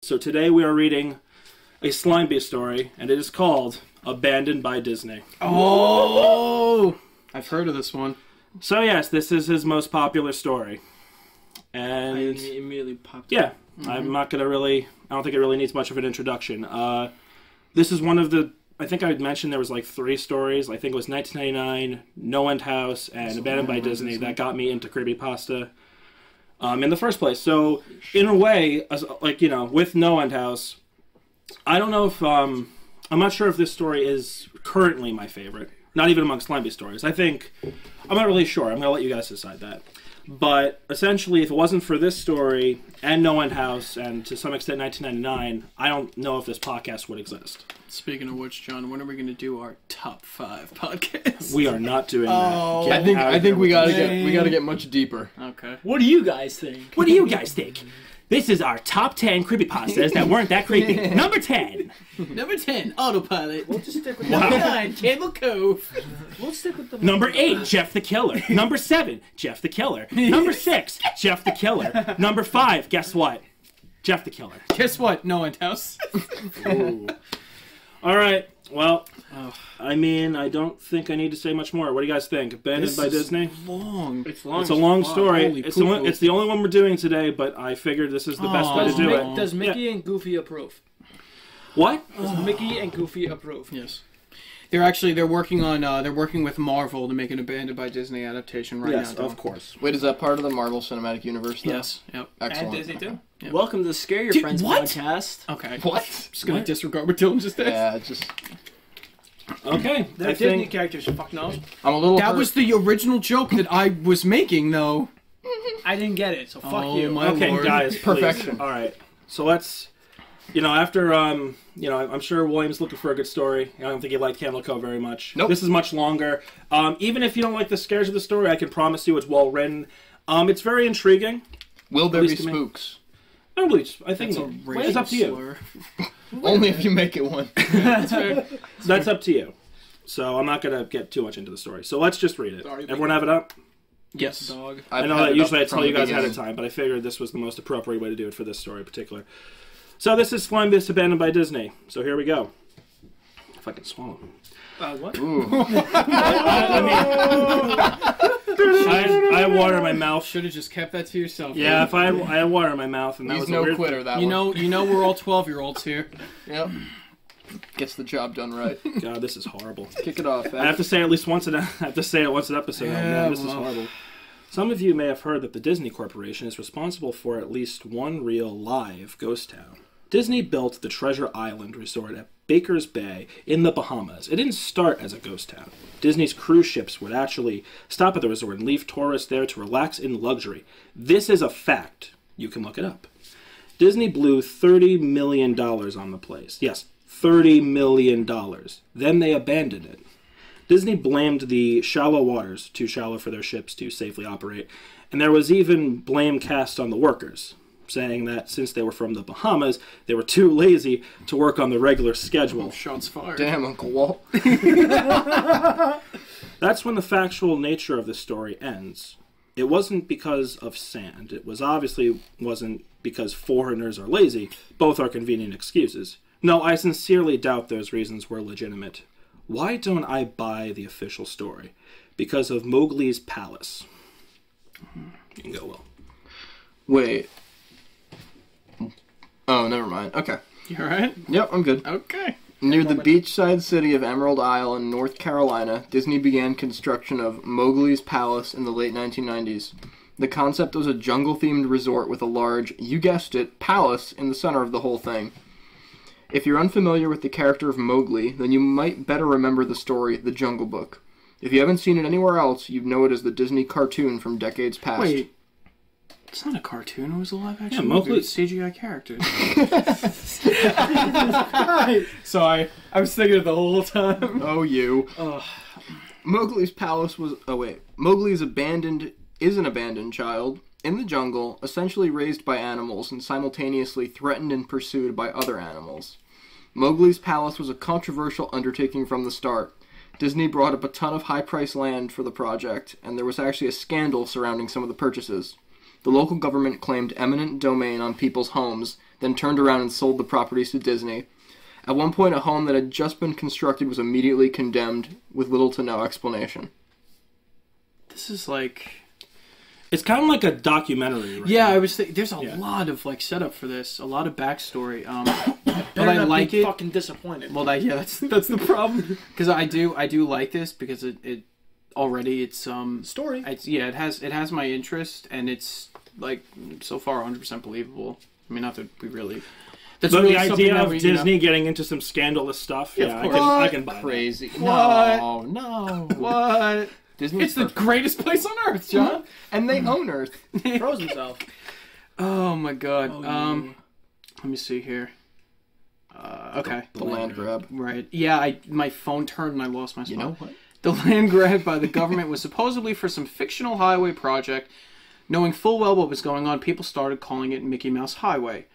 So today we are reading a Slime Beast story, and it is called Abandoned by Disney. Oh! I've heard of this one. So yes, this is his most popular story. And I immediately popped yeah, I'm not going to really... I don't think it really needs much of an introduction. This is one of the... I think I had mentioned there was like 3 stories. I think it was 1999, No End House, and Abandoned by Disney that got me into creepypasta in the first place. So, in a way, like, you know, with No End House, I don't know if... I'm not sure if this story is currently my favorite. Not even among Slime Beast stories. I think... I'm not really sure. I'm going to let you guys decide that. But essentially, if it wasn't for this story and No End House, and to some extent 1999, I don't know if this podcast would exist. Speaking of which, John, when are we going to do our top 5 podcasts? We are not doing Oh, that. I think we gotta get much deeper. Okay. What do you guys think? What do you guys think? This is our top 10 creepypastas that weren't that creepy. Number 10. Number 10, Autopilot. We'll just stick with Number 9, Candle Cove. We'll stick with the Number 8, Jeff the Killer. Number 7, Jeff the Killer. Number 6, Jeff the Killer. Number 5, guess what? Jeff the Killer. Guess what? No End House. Ooh. All right. Well, I mean, I don't think I need to say much more. What do you guys think? Abandoned by Disney? Long. It's a long story. Holy It's poo-poo. the only one we're doing today, but I figured this is the best way to do it. Does Mickey and Goofy approve? What? Does Mickey and Goofy approve? Yes. They're working with Marvel to make an Abandoned by Disney adaptation right Yes, now. of course. Wait, is that part of the Marvel Cinematic Universe, though? Yes. Yep. Excellent. And Disney too? Yep. Welcome to the Scare Your Dude, Friends what? podcast. Okay. What? Just gonna disregard what Dylan just said. Yeah, just... Okay. The I Disney think characters, fuck no. I'm a little That hurt. was the original joke that I was making, though. I didn't get it, so fuck Oh you. my okay, Lord. guys. Perfection. Please. All right. So let's, you know, after you know, I'm sure William's looking for a good story. I don't think he liked Candle Cove very much. Nope. This is much longer. Even if you don't like the scares of the story, I can promise you it's well written. It's very intriguing. Will there At be least to me. spooks? I think That's a it's up to you. slur. Only if you make it one. That's up to you. So I'm not going to get too much into the story. So let's just read it. Everyone have it up? Yes. Dog. I know that usually I tell you guys ahead of time, but I figured this was the most appropriate way to do it for this story in particular. So this is Slime Beast Abandoned by Disney. So here we go. If I can swallow. What? Ooh. I have water in my mouth. Should have just kept that to yourself. Yeah, if I have water in my mouth, and that He's was a no weird... quitter, that You one. know, we're all 12-year-olds here. Yep. Gets the job done right. God, this is horrible. Kick it off, I have to say at least once I have to say it once an episode. Yeah, Oh, man, this is well. horrible. Some of you may have heard that the Disney Corporation is responsible for at least one real live ghost town. Disney built the Treasure Island Resort at Baker's Bay in the Bahamas. It didn't start as a ghost town. Disney's cruise ships would actually stop at the resort and leave tourists there to relax in luxury. This is a fact. You can look it up. Disney blew $30 million on the place. Yes, $30 million. Then they abandoned it. Disney blamed the shallow waters, too shallow for their ships to safely operate, and there was even blame cast on the workers, saying that since they were from the Bahamas, they were too lazy to work on the regular schedule. Shots fired. Damn, Uncle Walt. That's when the factual nature of the story ends. It wasn't because of sand. It wasn't because foreigners are lazy. Both are convenient excuses. No, I sincerely doubt those reasons were legitimate. Why don't I buy the official story? Because of Mowgli's palace. You can go, Will. Wait. Oh, never mind. Okay. You alright? Yep, I'm good. Okay. Near the beachside city of Emerald Isle in North Carolina, Disney began construction of Mowgli's Palace in the late 1990s. The concept was a jungle-themed resort with a large, you guessed it, palace in the center of the whole thing. If you're unfamiliar with the character of Mowgli, then you might better remember the story, The Jungle Book. If you haven't seen it anywhere else, you'd know it as the Disney cartoon from decades past. Wait. It's not a cartoon, it was a live-action Yeah, movie Mowgli- with CGI characters. Sorry, I was thinking it the whole time. Oh, you. Mowgli's palace was... Oh, wait. Mowgli is an abandoned child in the jungle, essentially raised by animals and simultaneously threatened and pursued by other animals. Mowgli's palace was a controversial undertaking from the start. Disney brought up a ton of high-priced land for the project, and there was actually a scandal surrounding some of the purchases. The local government claimed eminent domain on people's homes then turned around and sold the properties to Disney. At one point, a home that had just been constructed was immediately condemned with little to no explanation. This is like... It's kind of like a documentary, right? Yeah, I was thinking, there's a lot of like setup for this, a lot of backstory. But I like it. Fucking disappointed. Well, that's the problem. Because I do like this because it already it's Story. it has my interest, and it's like so far 100% believable. I mean, not that we really. That's But really the something idea that of we, Disney getting into some scandalous stuff, Yeah, of I can buy that. Crazy. What? No. What? Disney's It's the greatest place on earth, John. And they own Earth. Throws himself. Oh my god. Oh, Let me see here. Okay. The land grab. Right. Yeah, my phone turned and I lost my spot. You know what? The land grab by the government was supposedly for some fictional highway project. Knowing full well what was going on, people started calling it Mickey Mouse Highway.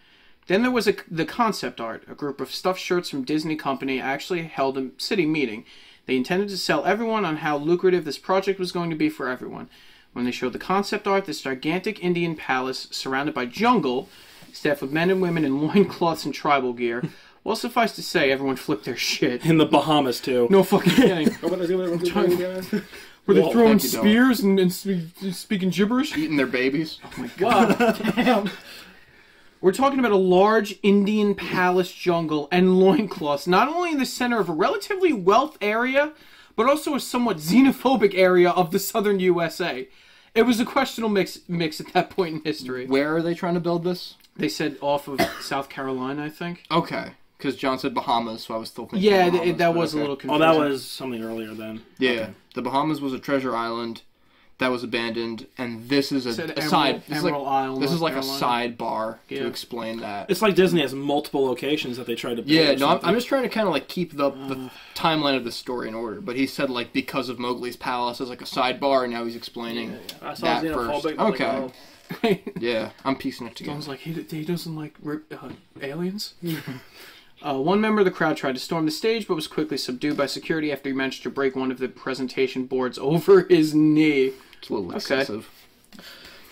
Then there was the concept art. A group of stuffed shirts from Disney Company actually held a city meeting. They intended to sell everyone on how lucrative this project was going to be for everyone. When they showed the concept art, this gigantic Indian palace surrounded by jungle, staffed with men and women in loincloths and tribal gear, well, suffice to say, everyone flipped their shit. In the Bahamas, too. No fucking kidding. Were they Well, throwing thank you, spears and speaking gibberish? Eating their babies. Oh my god. Damn. We're talking about a large Indian palace jungle and loincloths, not only in the center of a relatively wealth area, but also a somewhat xenophobic area of the southern USA. It was a questionable mix at that point in history. Where are they trying to build this? They said off of South Carolina, I think. Okay. Because John said Bahamas, so I was still thinking Yeah, Bahamas, that but was a okay. little Oh, confusing. that was something earlier then. Yeah. Okay. The Bahamas was a treasure island that was abandoned, and this is a Said side. Emerald Isle, This is North like a Carolina. sidebar Yeah. to explain that. It's like Disney has multiple locations that they try to build. Yeah, or no, something. I'm just trying to kind of like keep the timeline of the story in order. But he said like because of Mowgli's palace as like a sidebar, and now he's explaining I saw that xenophobic. first. I'm like, Okay, oh. yeah, I'm piecing it together. Sounds like he doesn't like aliens. One member of the crowd tried to storm the stage, but was quickly subdued by security after he managed to break one of the presentation boards over his knee. It's a little excessive.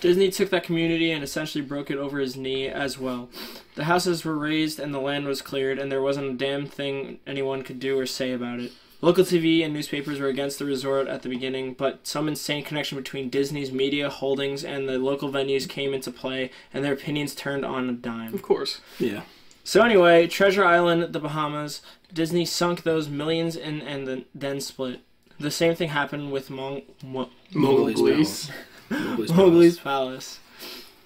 Disney took that community and essentially broke it over his knee as well. The houses were razed and the land was cleared, and there wasn't a damn thing anyone could do or say about it. Local TV and newspapers were against the resort at the beginning, but some insane connection between Disney's media holdings and the local venues came into play, and their opinions turned on a dime. Of course. Yeah. So anyway, Treasure Island, the Bahamas, Disney sunk those millions in and then split. The same thing happened with Mowgli's Palace. Mowgli's Palace.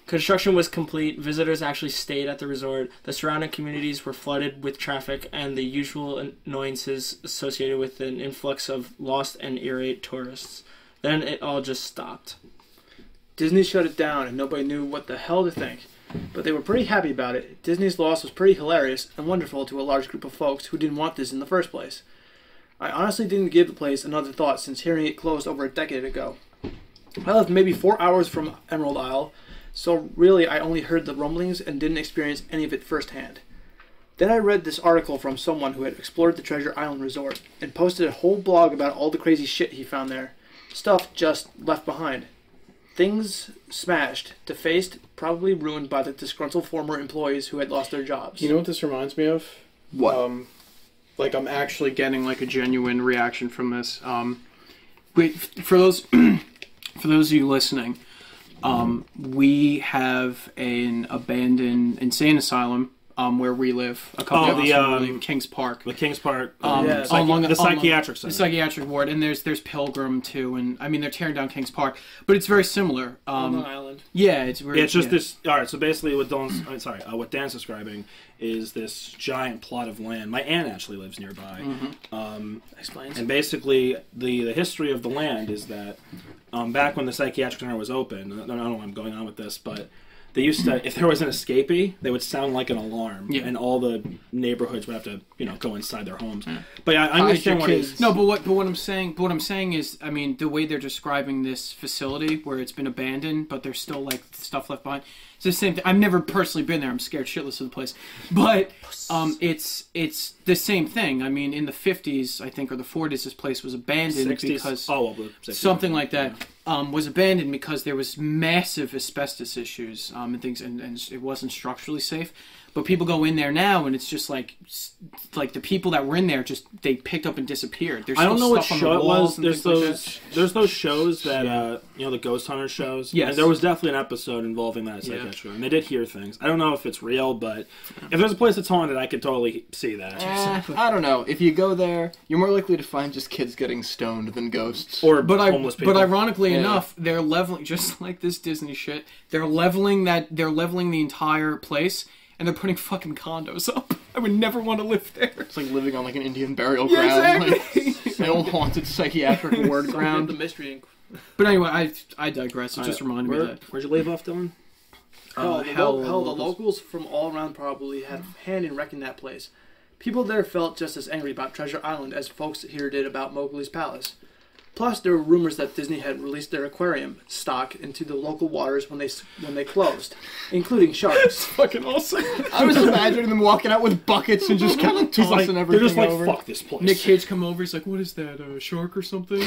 Construction was complete. Visitors actually stayed at the resort. The surrounding communities were flooded with traffic and the usual annoyances associated with an influx of lost and irate tourists. Then it all just stopped. Disney shut it down and nobody knew what the hell to think. But they were pretty happy about it. Disney's loss was pretty hilarious and wonderful to a large group of folks who didn't want this in the first place. I honestly didn't give the place another thought since hearing it closed over a decade ago. I lived maybe 4 hours from Emerald Isle, so really I only heard the rumblings and didn't experience any of it firsthand. Then I read this article from someone who had explored the Treasure Island Resort and posted a whole blog about all the crazy shit he found there. Stuff just left behind. Things smashed, defaced, probably ruined by the disgruntled former employees who had lost their jobs. You know what this reminds me of? What? Like I'm actually getting like a genuine reaction from this. Wait, for those for those of you listening, we have an abandoned insane asylum where we live. A couple of us where we live, Kings Park. The Kings Park. Yeah, the psychiatric center. The psychiatric ward, and there's Pilgrim too, and I mean they're tearing down Kings Park, but it's very similar. On Long Island. Yeah, it's weird. Yeah, it's just this. All right, so basically, what what Dan's describing is this giant plot of land. My aunt actually lives nearby. Explains. And basically, the history of the land is that back when the psychiatric center was open, I don't know where I'm going on with this, but they used to, if there was an escapee, they would sound like an alarm, and all the neighborhoods would have to, go inside their homes. But I understand what it is. No, but what I'm saying is, I mean, the way they're describing this facility where it's been abandoned, but there's still like stuff left behind. It's the same thing. I've never personally been there. I'm scared shitless of the place, but it's the same thing. I mean, in the 50s, I think, or the 40s, this place was abandoned 60s. because the 60s. something like that was abandoned because there was massive asbestos issues and things, and it wasn't structurally safe. But people go in there now, and it's just like the people that were in there they picked up and disappeared. There's I don't know what stuff on show the it walls was. There's those shows that the ghost hunter shows. Yes. And there was definitely an episode involving that psychiatrist room. And they did hear things. I don't know if it's real, but if there's a place that's haunted, I could totally see that. I don't know. If you go there, you're more likely to find just kids getting stoned than ghosts. But homeless people. But ironically enough, they're leveling just like this Disney shit. They're leveling the entire place. And they're putting fucking condos up. I would never want to live there. It's like living on like an Indian burial ground. Exactly. Like, an old haunted psychiatric ward ground. The mystery. But anyway, I digress. It just reminded me of that. Where'd you leave off, Dylan? The locals from all around probably had a hand in wrecking that place. People there felt just as angry about Treasure Island as folks here did about Mowgli's palace. Plus, there were rumors that Disney had released their aquarium stock into the local waters when they closed, including sharks. Fucking awesome. I was imagining them walking out with buckets and just kind of tossing everything They're just like, over. fuck this place. Nick Cage come over. He's like, "What is that? A shark or something?"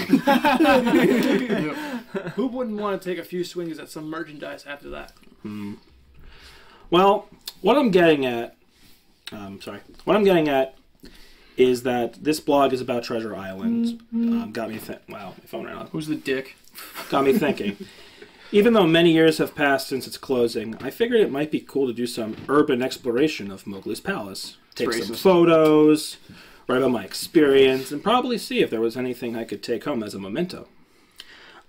Who wouldn't want to take a few swings at some merchandise after that? Well, what I'm getting at is that this blog is about Treasure Island. Got me wow, my phone ran off. Who's the dick? Got me thinking. Even though many years have passed since its closing, I figured it might be cool to do some urban exploration of Mowgli's palace. Take some photos, write about my experience, and probably see if there was anything I could take home as a memento.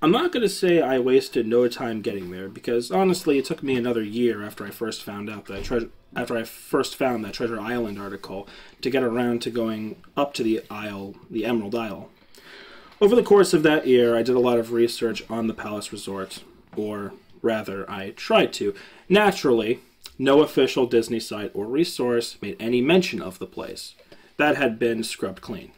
I'm not going to say I wasted no time getting there, because honestly, it took me another year after I first found out that found that Treasure Island article to get around to going up to the Emerald Isle. Over the course of that year, I did a lot of research on the Palace Resort, or rather, I tried to. Naturally, no official Disney site or resource made any mention of the place. That had been scrubbed clean.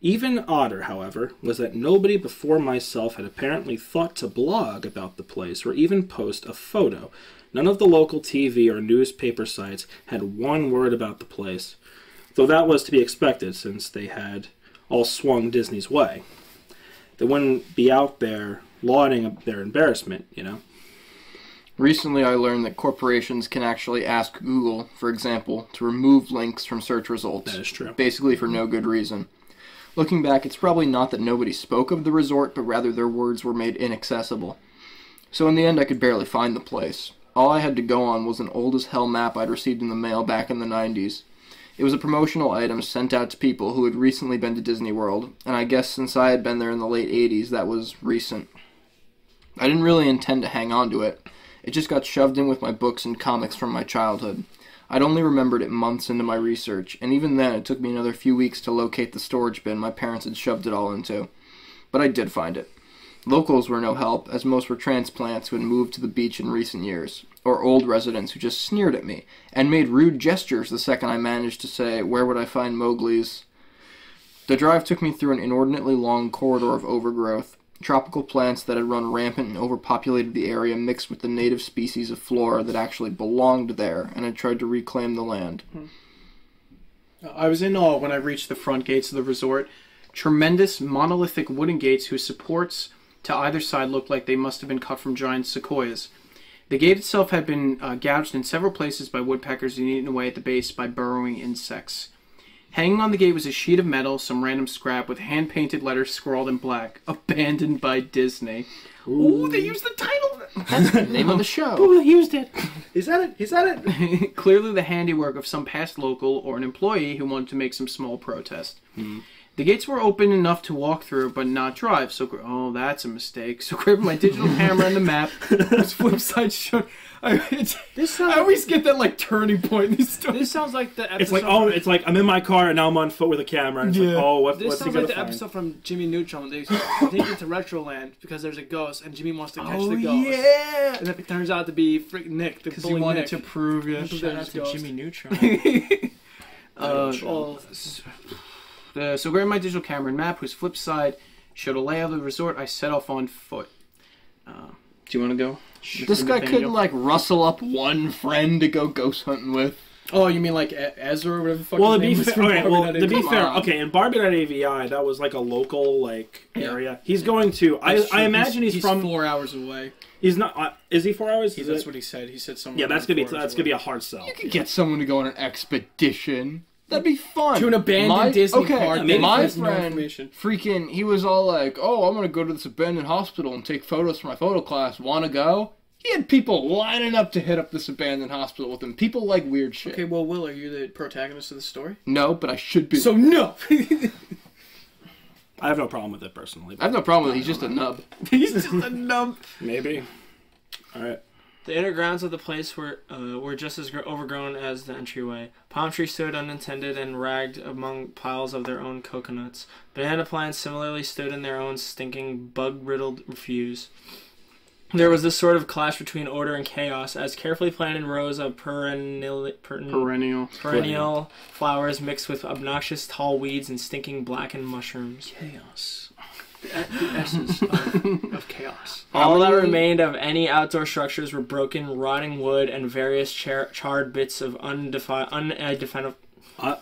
Even odder, however, was that nobody before myself had apparently thought to blog about the place or even post a photo. None of the local TV or newspaper sites had one word about the place, though that was to be expected since they had all swung Disney's way. They wouldn't be out there lauding their embarrassment, you know. Recently, I learned that corporations can actually ask Google, for example, to remove links from search results. That is true. Basically for no good reason. Looking back, it's probably not that nobody spoke of the resort, but rather their words were made inaccessible. So in the end, I could barely find the place. All I had to go on was an old-as-hell map I'd received in the mail back in the 90s. It was a promotional item sent out to people who had recently been to Disney World, and I guess since I had been there in the late 80s, that was recent. I didn't really intend to hang on to it. It just got shoved in with my books and comics from my childhood. I'd only remembered it months into my research, and even then it took me another few weeks to locate the storage bin my parents had shoved it all into. But I did find it. Locals were no help, as most were transplants who had moved to the beach in recent years, or old residents who just sneered at me, and made rude gestures the second I managed to say, "Where would I find Mowgli's?" The drive took me through an inordinately long corridor of overgrowth. Tropical plants that had run rampant and overpopulated the area mixed with the native species of flora that actually belonged there and had tried to reclaim the land. I was in awe when I reached the front gates of the resort. Tremendous monolithic wooden gates whose supports to either side looked like they must have been cut from giant sequoias. The gate itself had been gouged in several places by woodpeckers and eaten away at the base by burrowing insects. Hanging on the gate was a sheet of metal, some random scrap, with hand-painted letters scrawled in black. Abandoned by Disney. Ooh, they used the title! That's the name of the show. Ooh, they used it! He said it! Clearly the handiwork of some past local or an employee who wanted to make some small protest. The gates were open enough to walk through, but not drive, so... that's a mistake. So grabbing my digital camera and the map, whose flip side showed... I always get that, like, turning point in these stories. This sounds like the episode... It's like I'm in my car and now I'm on foot with a camera, and it's like, what's he gonna find? This sounds like the episode from Jimmy Neutron. They take it to Retroland because there's a ghost, and Jimmy wants to catch the ghost. Yeah! And it turns out to be freaking Nick, the Because bully he wanted Nick. to prove, Shout out to Jimmy Neutron. So grabbing my digital camera and map, whose flip side showed a layout of the resort, I set off on foot. Do you want to go? This guy couldn't, like, rustle up one friend to go ghost hunting with. Oh, you mean like Ezra or whatever the fuck Well, his to be name was fair, from okay, well, Barbie to be Night fair, on. okay, in Barbie.avi, that was like a local like area. He's going to. That's true. I imagine he's from. 4 hours away. He's not. Is he 4 hours? Is That's it? what he said. He said somewhere. Yeah, that's gonna be around 4 hours that's gonna be away. a hard sell. You could get someone to go on an expedition. That'd be fun. To an abandoned Disney park. maybe my there's no friend, information. freaking, he was all like, "Oh, I'm gonna go to this abandoned hospital and take photos for my photo class. Wanna go?" He had people lining up to hit up this abandoned hospital with him. People like weird shit. Okay, well, Will, are you the protagonist of the story? No, but I should be. So no. I have no problem with it personally. I have no problem with it. He's just a nub. He's just a numb. Maybe. All right. The inner grounds of the place were just as overgrown as the entryway. Palm trees stood unattended and ragged among piles of their own coconuts. Banana plants similarly stood in their own stinking, bug-riddled refuse. There was this sort of clash between order and chaos, as carefully planted rows of perennial flowers mixed with obnoxious tall weeds and stinking blackened mushrooms. Chaos. The essence of chaos. All that remained of any outdoor structures were broken, rotting wood and various charred bits of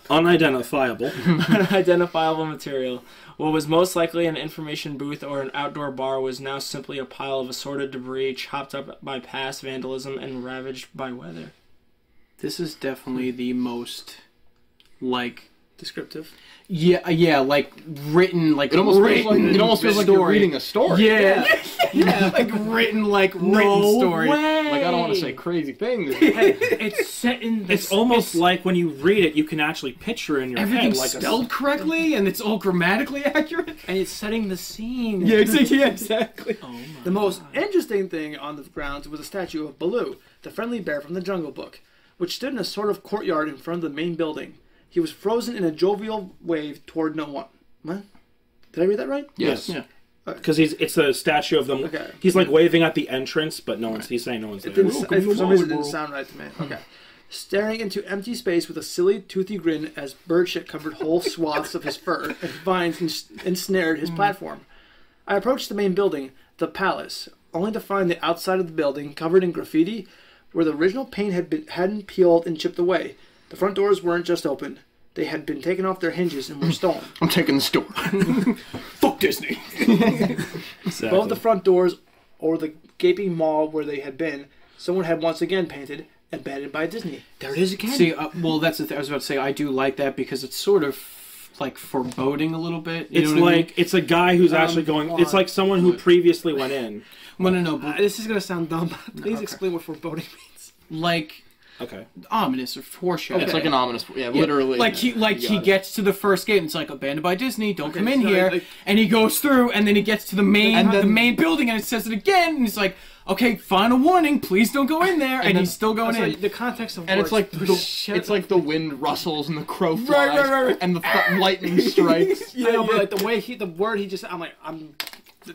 unidentifiable material. What was most likely an information booth or an outdoor bar was now simply a pile of assorted debris chopped up by past vandalism and ravaged by weather. This is definitely the most, like, Descriptive. yeah, like written, like It almost feels like you're reading a story. Yeah, like written story. Like, I don't want to say crazy things. It's set in. It's almost like when you read it, you can actually picture in your Everything's head like spelled correctly, and it's all grammatically accurate. And it's setting the scene. Yeah, exactly. Oh my. The most interesting thing on the grounds was a statue of Baloo, the friendly bear from the Jungle Book, which stood in a sort of courtyard in front of the main building. He was frozen in a jovial wave toward no one. What? Did I read that right? Yes. Yeah. because it's a statue of them. Okay. He's like waving at the entrance, but no one's. He's saying no one's It there. didn't, for some reason, it didn't sound right to me. Okay. Staring into empty space with a silly, toothy grin as bird shit covered whole swaths of his fur and vines ensnared his platform. I approached the main building, the palace, only to find the outside of the building covered in graffiti where the original paint hadn't peeled and chipped away. The front doors weren't just open. They had been taken off their hinges and were stolen. I'm taking the store. Fuck Disney. Exactly. Above the front doors, or the gaping maw where they had been, someone had once again painted, abandoned by Disney. There it is again. See, well, that's the thing. I was about to say, I do like that because it's sort of like foreboding a little bit. You It's know what I mean? like it's a guy who's actually going. It's like someone who previously went in. Well, no, but This is going to sound dumb. Please explain what foreboding means. like Okay. ominous or foreshadowing. It's like an ominous. Yeah, Yeah, literally. Like he gets to the first gate and it's like abandoned by Disney. Don't come in so here. like- And he goes through and then he gets to the main And then- the main building and it says it again and he's like, okay, final warning, please don't go in there. And, then- he's still going So in. the context of And it's words- like the wind rustles and the crow flies right. and the lightning strikes. I know, but like the way the word he just,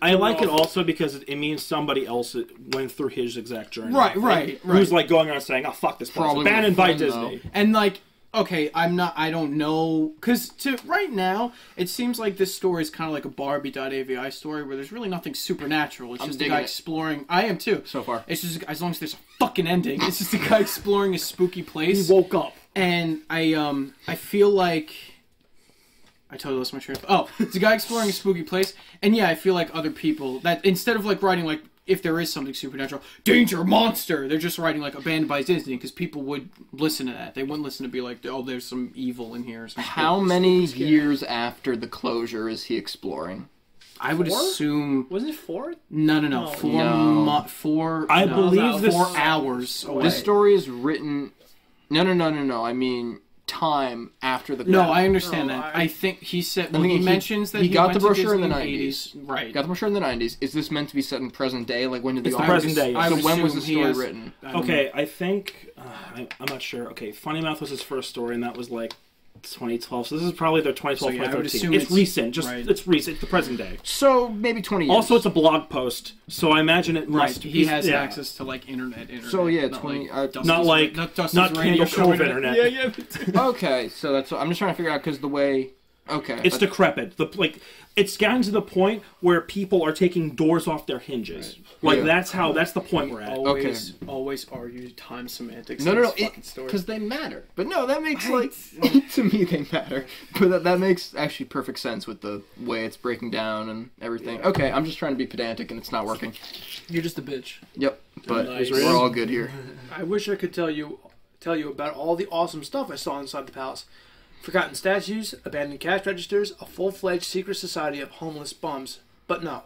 I like it also because it means somebody else went through his exact journey. Right. Who's like going around saying, "Oh fuck this place, Probably abandoned with a by friend, Disney." And like, okay, I don't know, because right now, it seems like this story is kind of like a Barbie.avi story where there's really nothing supernatural. It's I'm just a digging guy it. exploring. I am too. So far. It's just, as long as there's a fucking ending, it's just a guy exploring a spooky place. he woke up. And I feel like I totally lost my train of thought. Oh, it's a guy exploring a spooky place, and yeah, I feel like other people that instead of like writing like if there is something supernatural, danger, monster, they're just writing like abandoned by Disney because people would listen to that. They wouldn't listen to be like, oh, there's some evil in here. Or some How many years after the closure is he exploring? I would 4? assume Wasn't it 4? no, No. 4 No. 4. I no, believe this- 4 hours away. This story is written. No. I mean, time after the. No, I understand No, that. I- I think he said. I Well, think he he- mentions that he got went the to brochure in Disney the 80s. Right. Got the brochure in the 90s. Is this meant to be set in present day? Like when did the It's the author- present day, yes. I So would when was the assume he story has- written? I don't Okay, I think I'm not sure. Okay, Funny Mouth was his first story, and that was like 2012. So this is probably their 2012, So, yeah, I would 2013. assume It's it's- recent. Just right. it's recent. It's the present day. So maybe 20 years. Also, it's a blog post, so I imagine it Right, must. he has yeah. access to like internet. So, yeah, not 20 like Dusty's- Not like- Dusty's not radio Candle show Cove internet. Yeah. Okay, so that's. I'm just trying to figure out because the way Okay. It's decrepit. It's gotten to the point where people are taking doors off their hinges. Like, Yeah. that's the point we're at. Always argue time semantics. No, in this fucking story. because they matter. But no, that makes to me they matter. But that makes actually perfect sense with the way it's breaking down and everything. Yeah. Okay, I'm just trying to be pedantic and it's not working. You're just a bitch. Yep, but Nice. we're all good here. I wish I could tell you about all the awesome stuff I saw inside the palace. Forgotten statues, abandoned cash registers, a full-fledged secret society of homeless bums. But no.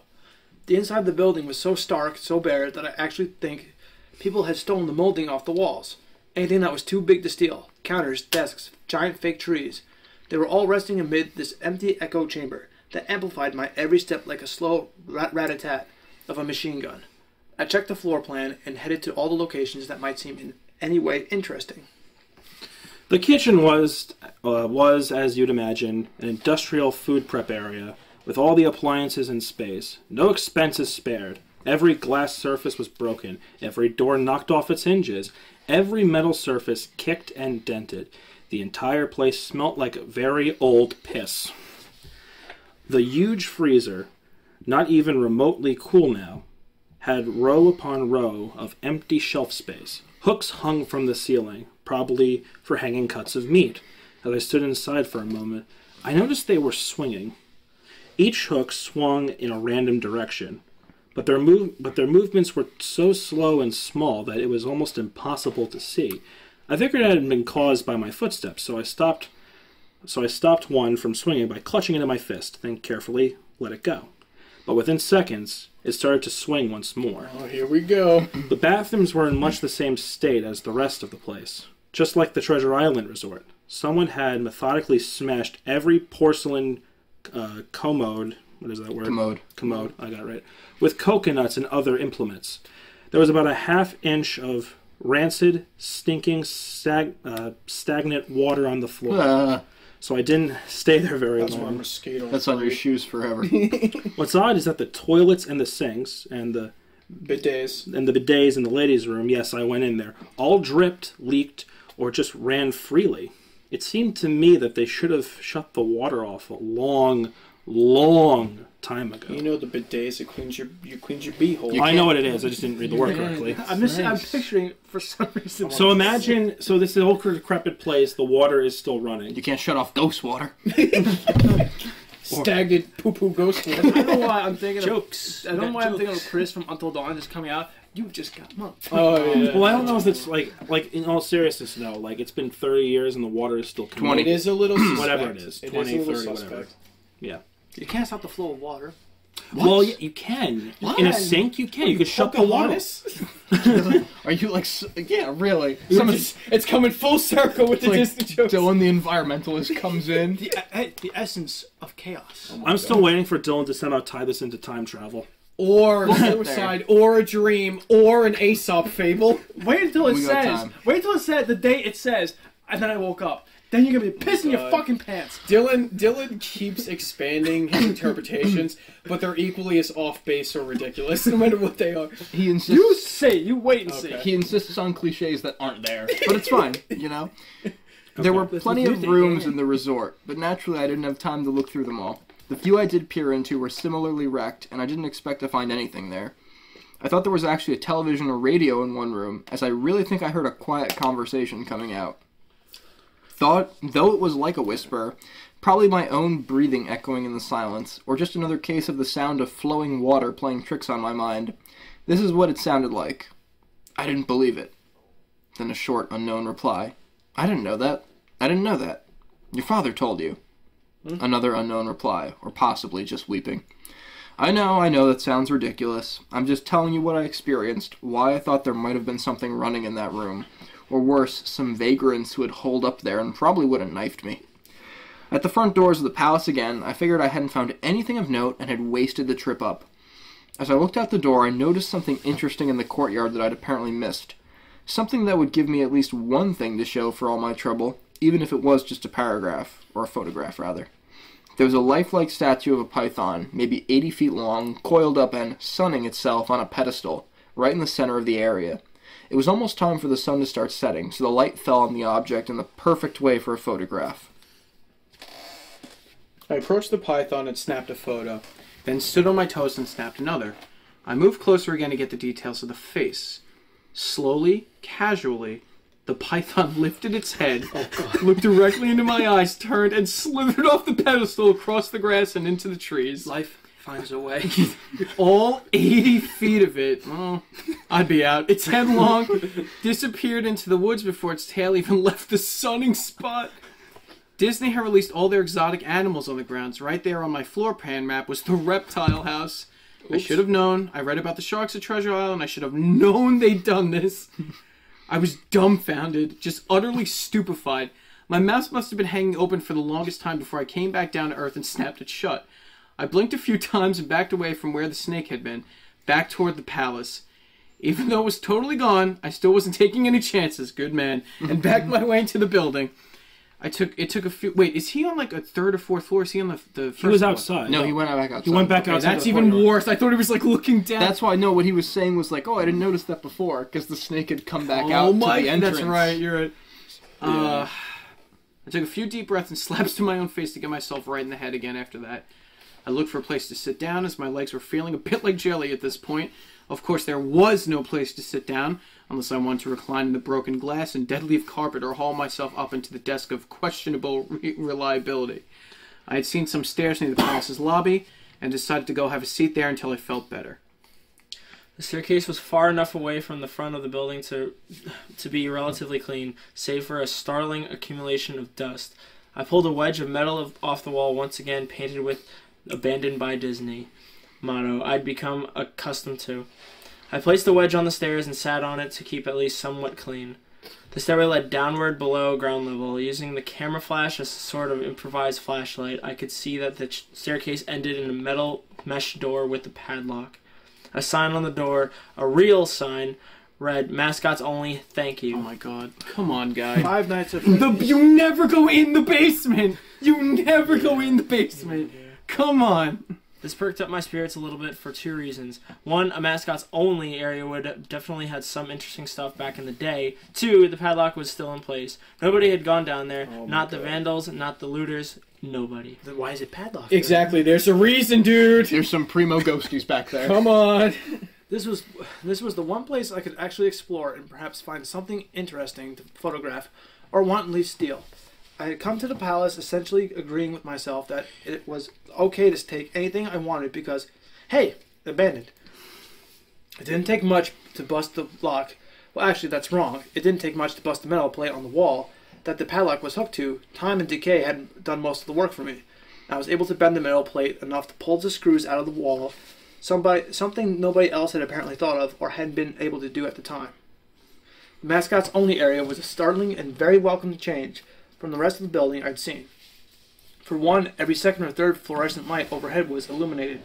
The inside of the building was so stark, so bare, that I actually think people had stolen the molding off the walls. Anything that was too big to steal. Counters, desks, giant fake trees. They were all resting amid this empty echo chamber that amplified my every step like a slow rat-a-tat of a machine gun. I checked the floor plan and headed to all the locations that might seem in any way interesting. The kitchen was, as you'd imagine, an industrial food prep area with all the appliances in space. No expenses spared. Every glass surface was broken. Every door knocked off its hinges. Every metal surface kicked and dented. The entire place smelt like very old piss. The huge freezer, not even remotely cool now, had row upon row of empty shelf space. Hooks hung from the ceiling, probably for hanging cuts of meat. As I stood inside for a moment, I noticed they were swinging. Each hook swung in a random direction, but their movements were so slow and small that it was almost impossible to see. I figured it had been caused by my footsteps, so I stopped one from swinging by clutching it in my fist, then carefully let it go. But within seconds, it started to swing once more. Oh, here we go. The bathrooms were in much the same state as the rest of the place. Just like the Treasure Island resort, someone had methodically smashed every porcelain commode. What is that word? Commode, I got it right. With coconuts and other implements. There was about a half-inch of rancid, stinking, stagnant water on the floor. So I didn't stay there very long. That's on your shoes forever. What's odd is that the toilets and the sinks and the Bidets. and the ladies' room, yes, I went in there, all dripped, leaked, or just ran freely. It seemed to me that they should have shut the water off a long, long time ago. You know the bidets, it cleans your beehole. I know what it is, I just didn't read the word correctly. I'm picturing for some reason. So imagine, this is a whole decrepit place, the water is still running. You can't shut off ghost water. Stagnant poo-poo ghost water. I don't know why I'm thinking Jokes. I don't know why I'm thinking of Chris from Until Dawn just coming out. You just got mugged. Oh, yeah. Well, I don't know if it's like in all seriousness, no. Like, it's been 30 years and the water is still coming. 20. It is a little suspect. Whatever it is. 20, a little 30, suspect. whatever. Yeah. You can't stop the flow of water. Well, yeah, you can. In a sink, you can. You could shut the water. Are you like... Yeah, really. It's coming full circle with the Like Disney jokes. Dylan the environmentalist comes in. The essence of chaos. I'm still waiting for Dylan to somehow tie this into time travel. Or suicide, or a dream, or an Aesop fable. Wait until it We got says. time. Wait until it says the day it says, and then I woke up. Then you're gonna be pissing your fucking pants. Dylan keeps expanding his interpretations, but they're equally as off base or ridiculous, no matter what they are. He insists. You wait and see. He insists on cliches that aren't there, but it's fine, you know? There were plenty of rooms in the resort, but naturally I didn't have time to look through them all. The few I did peer into were similarly wrecked, and I didn't expect to find anything there. I thought there was actually a television or radio in one room, as I really think I heard a quiet conversation coming out. Though it was like a whisper, probably my own breathing echoing in the silence, or just another case of the sound of flowing water playing tricks on my mind. This is what it sounded like. I didn't believe it. Then a short, unknown reply. I didn't know that. I didn't know that. Your father told you. Another unknown reply, or possibly just weeping. I know, that sounds ridiculous. I'm just telling you what I experienced, why I thought there might have been something running in that room. Or worse, some vagrants who had holed up there and probably would have knifed me. At the front doors of the palace again, I figured I hadn't found anything of note and had wasted the trip up. As I looked out the door, I noticed something interesting in the courtyard that I'd apparently missed. Something that would give me at least one thing to show for all my trouble, even if it was just a paragraph, or a photograph rather. There was a lifelike statue of a python, maybe 80 feet long, coiled up and sunning itself on a pedestal, right in the center of the area. It was almost time for the sun to start setting, so the light fell on the object in the perfect way for a photograph. I approached the python and snapped a photo, then stood on my toes and snapped another. I moved closer again to get the details of the face. Slowly, casually, the python lifted its head, looked directly into my eyes, turned, and slithered off the pedestal across the grass and into the trees. Life finds a way. All 80 feet of it, well, I'd be out. Its head long disappeared into the woods before its tail even left the sunning spot. Disney had released all their exotic animals on the grounds. Right there on my floor plan map was the reptile house. Oops. I should have known. I read about the sharks at Treasure Island. I should have known they'd done this. I was dumbfounded, just utterly stupefied. My mouth must have been hanging open for the longest time before I came back down to earth and snapped it shut. I blinked a few times and backed away from where the snake had been, back toward the palace. Even though it was totally gone, I still wasn't taking any chances, good man, and backed my way into the building. It took a few... Wait, is he on like a third or fourth floor? Is he on the first He was floor? outside. No, he went back outside. He went back outside. That's even worse. I thought he was like looking down. That's why, no, what he was saying was like, oh, I didn't notice that before, because the snake had come back out to the entrance. That's right, you're right. Yeah. I took a few deep breaths and slaps to my own face to get myself right in the head again after that. I looked for a place to sit down as my legs were feeling a bit like jelly at this point. Of course, there was no place to sit down, unless I wanted to recline in the broken glass and dead leaf carpet or haul myself up into the desk of questionable reliability. I had seen some stairs near the palace's lobby and decided to go have a seat there until I felt better. The staircase was far enough away from the front of the building to be relatively clean, save for a startling accumulation of dust. I pulled a wedge of metal off the wall once again, painted with "Abandoned by Disney" motto I'd become accustomed to. I placed the wedge on the stairs and sat on it to keep at least somewhat clean. The stairway led downward below ground level. Using the camera flash as a sort of improvised flashlight, I could see that the staircase ended in a metal mesh door with a padlock. A sign on the door, a real sign, read, "Mascots only, thank you." Oh my god. Come on, guy. 5 Nights at Freddy's. You never go in the basement! You never go in the basement! Come on! This perked up my spirits a little bit for two reasons. One, a mascots only area would have definitely had some interesting stuff back in the day. Two, the padlock was still in place. Nobody had gone down there. Not the vandals, not the looters. Nobody. Then why is it padlocked? Exactly, there's a reason, dude! There's some primo ghosties back there. Come on! This was the one place I could actually explore and perhaps find something interesting to photograph or wantonly steal. I had come to the palace essentially agreeing with myself that it was okay to take anything I wanted because, hey, abandoned. It didn't take much to bust the lock. Well, actually, that's wrong. It didn't take much to bust the metal plate on the wall that the padlock was hooked to. Time and decay had done most of the work for me. I was able to bend the metal plate enough to pull the screws out of the wall, something nobody else had apparently thought of or hadn't been able to do at the time. The mascots only area was a startling and very welcome change from the rest of the building I'd seen. For one, every second or third fluorescent light overhead was illuminated,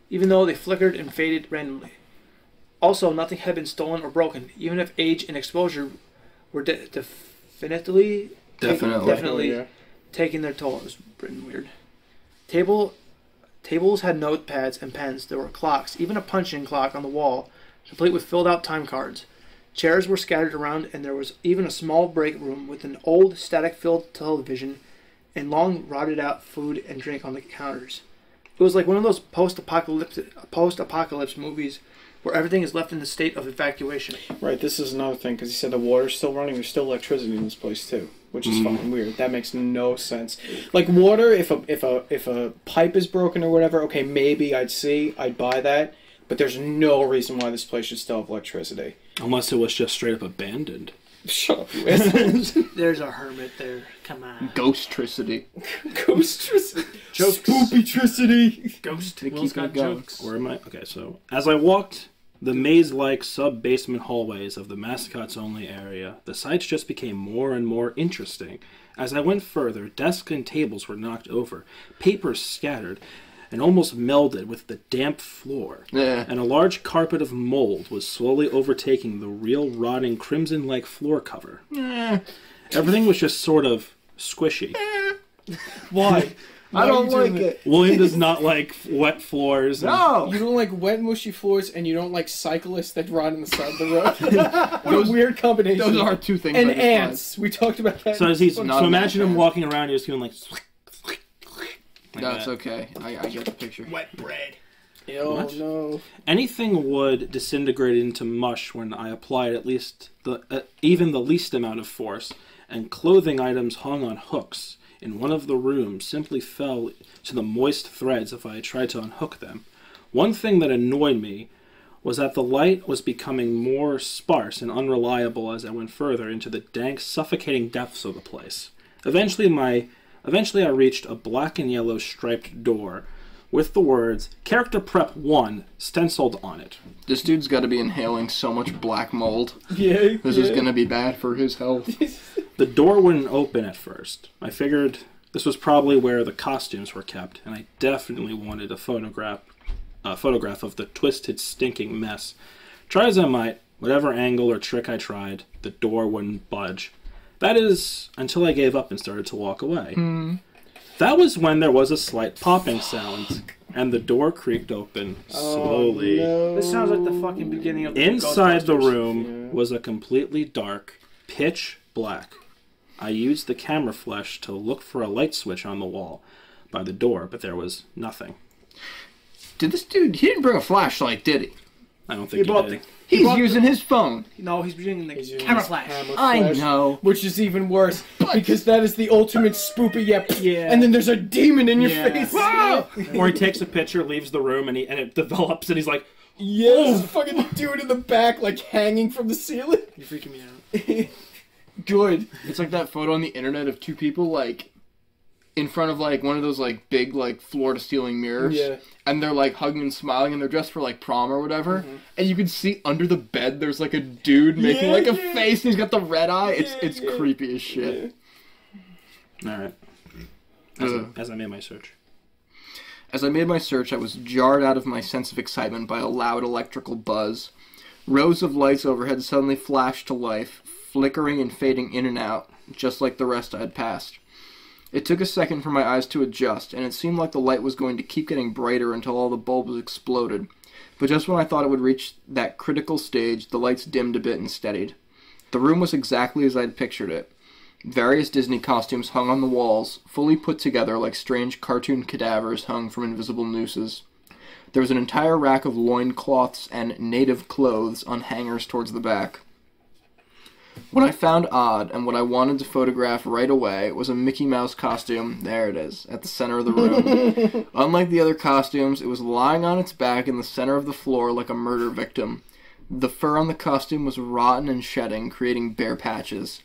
even though they flickered and faded randomly. Also, nothing had been stolen or broken, even if age and exposure were definitely taking their toll. It was written weird. Tables had notepads and pens. There were clocks, even a punching clock on the wall, complete with filled-out time cards. Chairs were scattered around, and there was even a small break room with an old, static-filled television and long, rotted-out food and drink on the counters. It was like one of those post-apocalypse movies where everything is left in a state of evacuation. Right, this is another thing, because he said the water's still running, there's still electricity in this place, too. Which is fucking weird. That makes no sense. Like, water, if a pipe is broken or whatever, okay, maybe I'd buy that. But there's no reason why this place should still have electricity. Unless it was just straight up abandoned. Shut up, you asshole. There's a hermit there. Come on. Ghostricity. Ghosttricity. Spoopytricity. Ghost. They Will's keep it got going. jokes. Where am I? Okay, so as I walked the maze-like sub-basement hallways of the mascots-only area, the sights just became more and more interesting. As I went further, desks and tables were knocked over, papers scattered, and almost melded with the damp floor. Yeah. And a large carpet of mold was slowly overtaking the real rotting crimson-like floor cover. Everything was just sort of squishy. Why? I don't like it. William does not like wet floors. No! You don't like wet, mushy floors, and you don't like cyclists that ride on the side of the road. What a weird combination. Those are two things And I despise. ants. We talked about that. So, Not imagine him enough. walking around, he's doing like... That's okay. I get the picture. Wet bread. Oh What? no. Anything wood disintegrated into mush when I applied at least even the least amount of force, and clothing items hung on hooks in one of the rooms simply fell to the moist threads if I tried to unhook them. One thing that annoyed me was that the light was becoming more sparse and unreliable as I went further into the dank, suffocating depths of the place. Eventually I reached a black and yellow striped door with the words Character Prep 1 stenciled on it. This dude's got to be inhaling so much black mold. Yeah. This is going to be bad for his health. The door wouldn't open at first. I figured this was probably where the costumes were kept, and I definitely wanted a photograph of the twisted, stinking mess. Try as I might, whatever angle or trick I tried, the door wouldn't budge. That is, until I gave up and started to walk away. That was when there was a slight popping sound, and the door creaked open slowly. This sounds like the fucking beginning of the Inside the Ghostbusters. room was a completely dark, pitch black. I used the camera flash to look for a light switch on the wall by the door, but there was nothing. Did this dude... He didn't bring a flashlight, did he? I don't He think he bought did. the... He's bought using his phone. No, he's using the using camera his flash. I know. Which is even worse, because that is the ultimate spoopy, Yeah. and then there's a demon in your Yeah. face. Whoa! Or he takes a picture, leaves the room, and it develops, and he's like, Yes, fucking dude in the back, like, hanging from the ceiling. You're freaking me out. Good. It's like that photo on the internet of two people, like, in front of, like, one of those, like, big, like, floor-to-ceiling mirrors. Yeah. And they're, like, hugging and smiling, and they're dressed for, like, prom or whatever. And you can see under the bed there's, like, a dude making, like, a face, and he's got the red eye. It's creepy as shit. alright. As I made my search. As I made my search, I was jarred out of my sense of excitement by a loud electrical buzz. Rows of lights overhead suddenly flashed to life, flickering and fading in and out, just like the rest I had passed. It took a second for my eyes to adjust, and it seemed like the light was going to keep getting brighter until all the bulbs exploded. But just when I thought it would reach that critical stage, the lights dimmed a bit and steadied. The room was exactly as I'd pictured it. Various Disney costumes hung on the walls, fully put together like strange cartoon cadavers hung from invisible nooses. There was an entire rack of loincloths and native clothes on hangers towards the back. What I found odd, and what I wanted to photograph right away, was a Mickey Mouse costume, there it is, at the center of the room. Unlike the other costumes, it was lying on its back in the center of the floor like a murder victim. The fur on the costume was rotten and shedding, creating bare patches.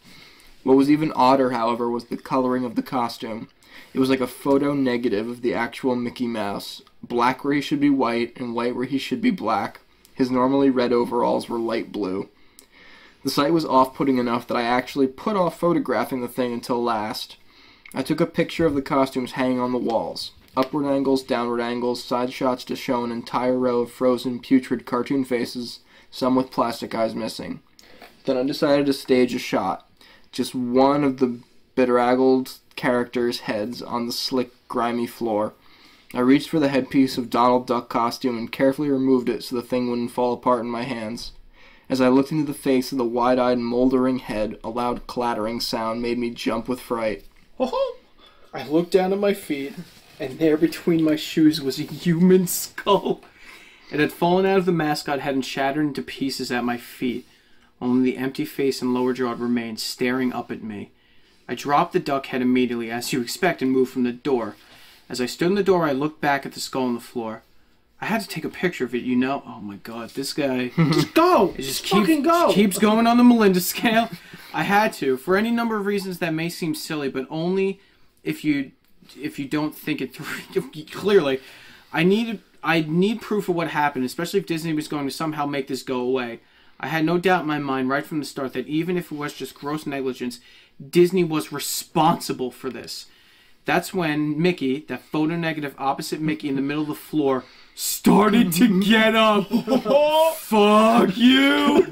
What was even odder, however, was the coloring of the costume. It was like a photo negative of the actual Mickey Mouse. Black where he should be white, and white where he should be black. His normally red overalls were light blue. The sight was off-putting enough that I actually put off photographing the thing until last. I took a picture of the costumes hanging on the walls. Upward angles, downward angles, side shots to show an entire row of frozen, putrid cartoon faces, some with plastic eyes missing. Then I decided to stage a shot. Just one of the bedraggled characters' heads on the slick, grimy floor. I reached for the headpiece of Donald Duck costume and carefully removed it so the thing wouldn't fall apart in my hands. As I looked into the face of the wide-eyed, moldering head, a loud clattering sound made me jump with fright. I looked down at my feet, and there between my shoes was a human skull. It had fallen out of the mascot head and shattered into pieces at my feet. Only the empty face and lower jaw remained, staring up at me. I dropped the duck head immediately, as you expect, and moved from the door. As I stood in the door, I looked back at the skull on the floor. I had to take a picture of it, you know. Oh my god, this guy. Just go! It just Fucking go! keeps going on the Melinda scale. I had to, for any number of reasons that may seem silly, but only if you don't think it through clearly. I need proof of what happened, especially if Disney was going to somehow make this go away. I had no doubt in my mind right from the start that even if it was just gross negligence, Disney was responsible for this. That's when Mickey, that photo negative opposite Mickey in the middle of the floor, started to get up. Fuck you!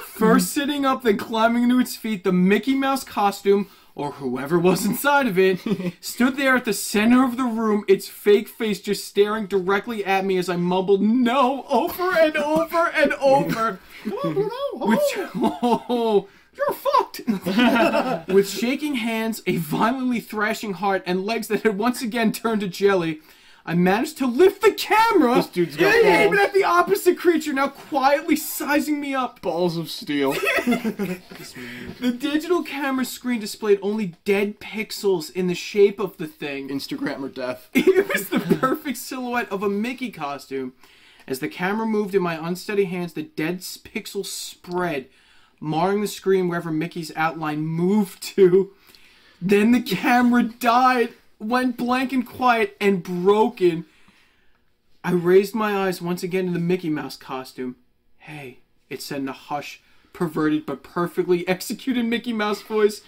First sitting up, then climbing into its feet, the Mickey Mouse costume, or whoever was inside of it, stood there at the center of the room, its fake face just staring directly at me as I mumbled no over and over and over. "You're fucked." With shaking hands, a violently thrashing heart, and legs that had once again turned to jelly, I managed to lift the camera This dude's got and aim balls. it at the opposite creature, now quietly sizing me up. Balls of steel. The digital camera screen displayed only dead pixels in the shape of the thing. Instagram or death. It was the perfect silhouette of a Mickey costume. As the camera moved in my unsteady hands, the dead pixels spread, marring the screen wherever Mickey's outline moved to. Then the camera died, went blank and quiet, and broken. I raised my eyes once again to the Mickey Mouse costume. "Hey," it said in a hush, perverted but perfectly executed Mickey Mouse voice.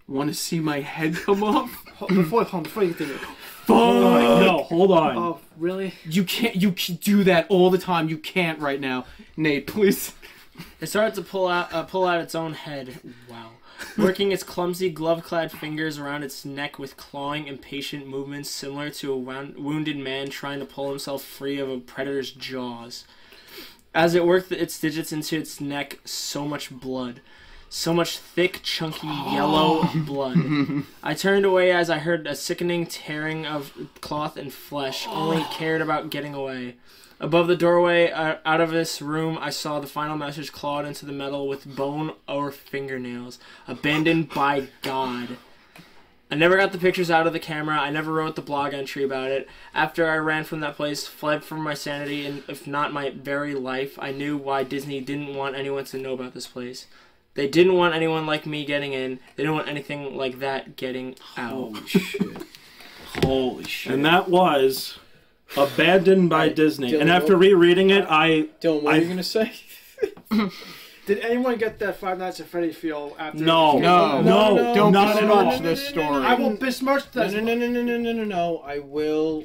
"Want to see my head come off?" Before you do it. No, hold on. Oh, really? You can't do that all the time. You can't right now. Nate, please. It started to pull out its own head. Wow. Working its clumsy glove-clad fingers around its neck with clawing, impatient movements similar to a wounded man trying to pull himself free of a predator's jaws. As it worked its digits into its neck, so much blood. So much thick, chunky, yellow blood. I turned away as I heard a sickening tearing of cloth and flesh, only cared about getting away. Above the doorway, out of this room, I saw the final message clawed into the metal with bone or fingernails. Abandoned by God. I never got the pictures out of the camera. I never wrote the blog entry about it. After I ran from that place, fled from my sanity, and if not my very life, I knew why Disney didn't want anyone to know about this place. They didn't want anyone like me getting in. They didn't want anything like that getting out. Holy shit. Holy shit. And that was Abandoned by Disney. Dylan, And after rereading it, Dylan, what are you going to say? Did anyone get that Five Nights at Freddy feel after? No. No. Don't not at all. besmirch this story. I will besmirch that. No. I will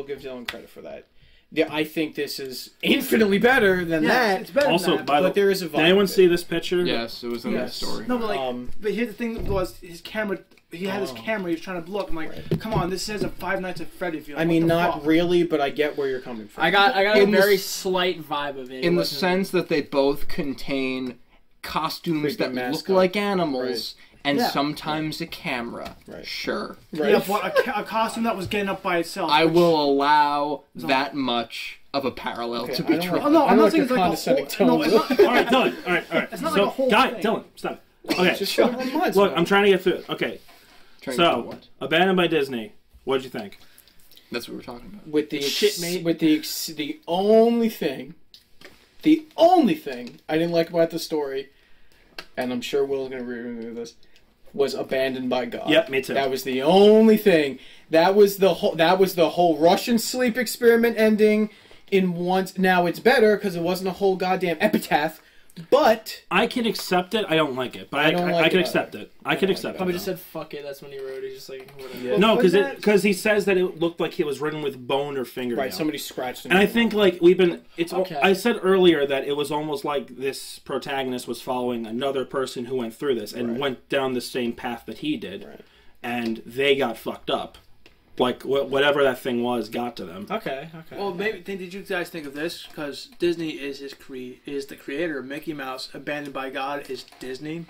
give Dylan credit for that. Yeah, I think this is infinitely better than that. It's better Also, than that. by the But there is a vibe. did anyone to it. see this picture? Yes, it was in the story. No, but but here's the thing was his camera. He had his camera. He was trying to look. I'm like, come on, this says a Five Nights at Freddy feel. I mean, not really, but I get where you're coming from. I got a In the very s- slight vibe of it. In It the wasn't- sense that they both contain costumes Creepy that look mascot. like animals and Yeah. sometimes a camera. Right. Sure. Right. Yeah, but a costume that was getting up by itself. I which- will allow that much of a parallel to be I don't true. want- Oh no, I I'm don't not like saying it's your like condescending the whole. No, tone. it's not. All right, Dylan. All right. It's not so, like a whole guy, thing. Dylan, stop. Okay. Just for the reminds Look, me. I'm trying to get through it. Okay. Trying to So, do what? Abandoned by Disney. What did you think? That's what we're talking about. with the Shit, mate. with the only thing I didn't like about the story, and I'm sure Will's gonna review this, was Abandoned by God. Yep, me too. That was the only thing. That was the whole Russian sleep experiment ending in once. Now it's better because it wasn't a whole goddamn epitaph. But I can accept it. I don't like it, but I don't like I can it accept either. it. I can accept it. Probably just said fuck it. That's when he wrote it. He's just like whatever. Yeah. No, Was that- because he says that it looked like it was written with bone or fingernail. right, somebody scratched. And I think like we've been. It's. Okay. I said earlier that it was almost like this protagonist was following another person who went through this and Right. went down the same path that he did, Right. and they got fucked up. Like whatever that thing was got to them. Okay. Well, maybe did you guys think of this? Because Disney is is the creator of Mickey Mouse. Abandoned by God is Disney.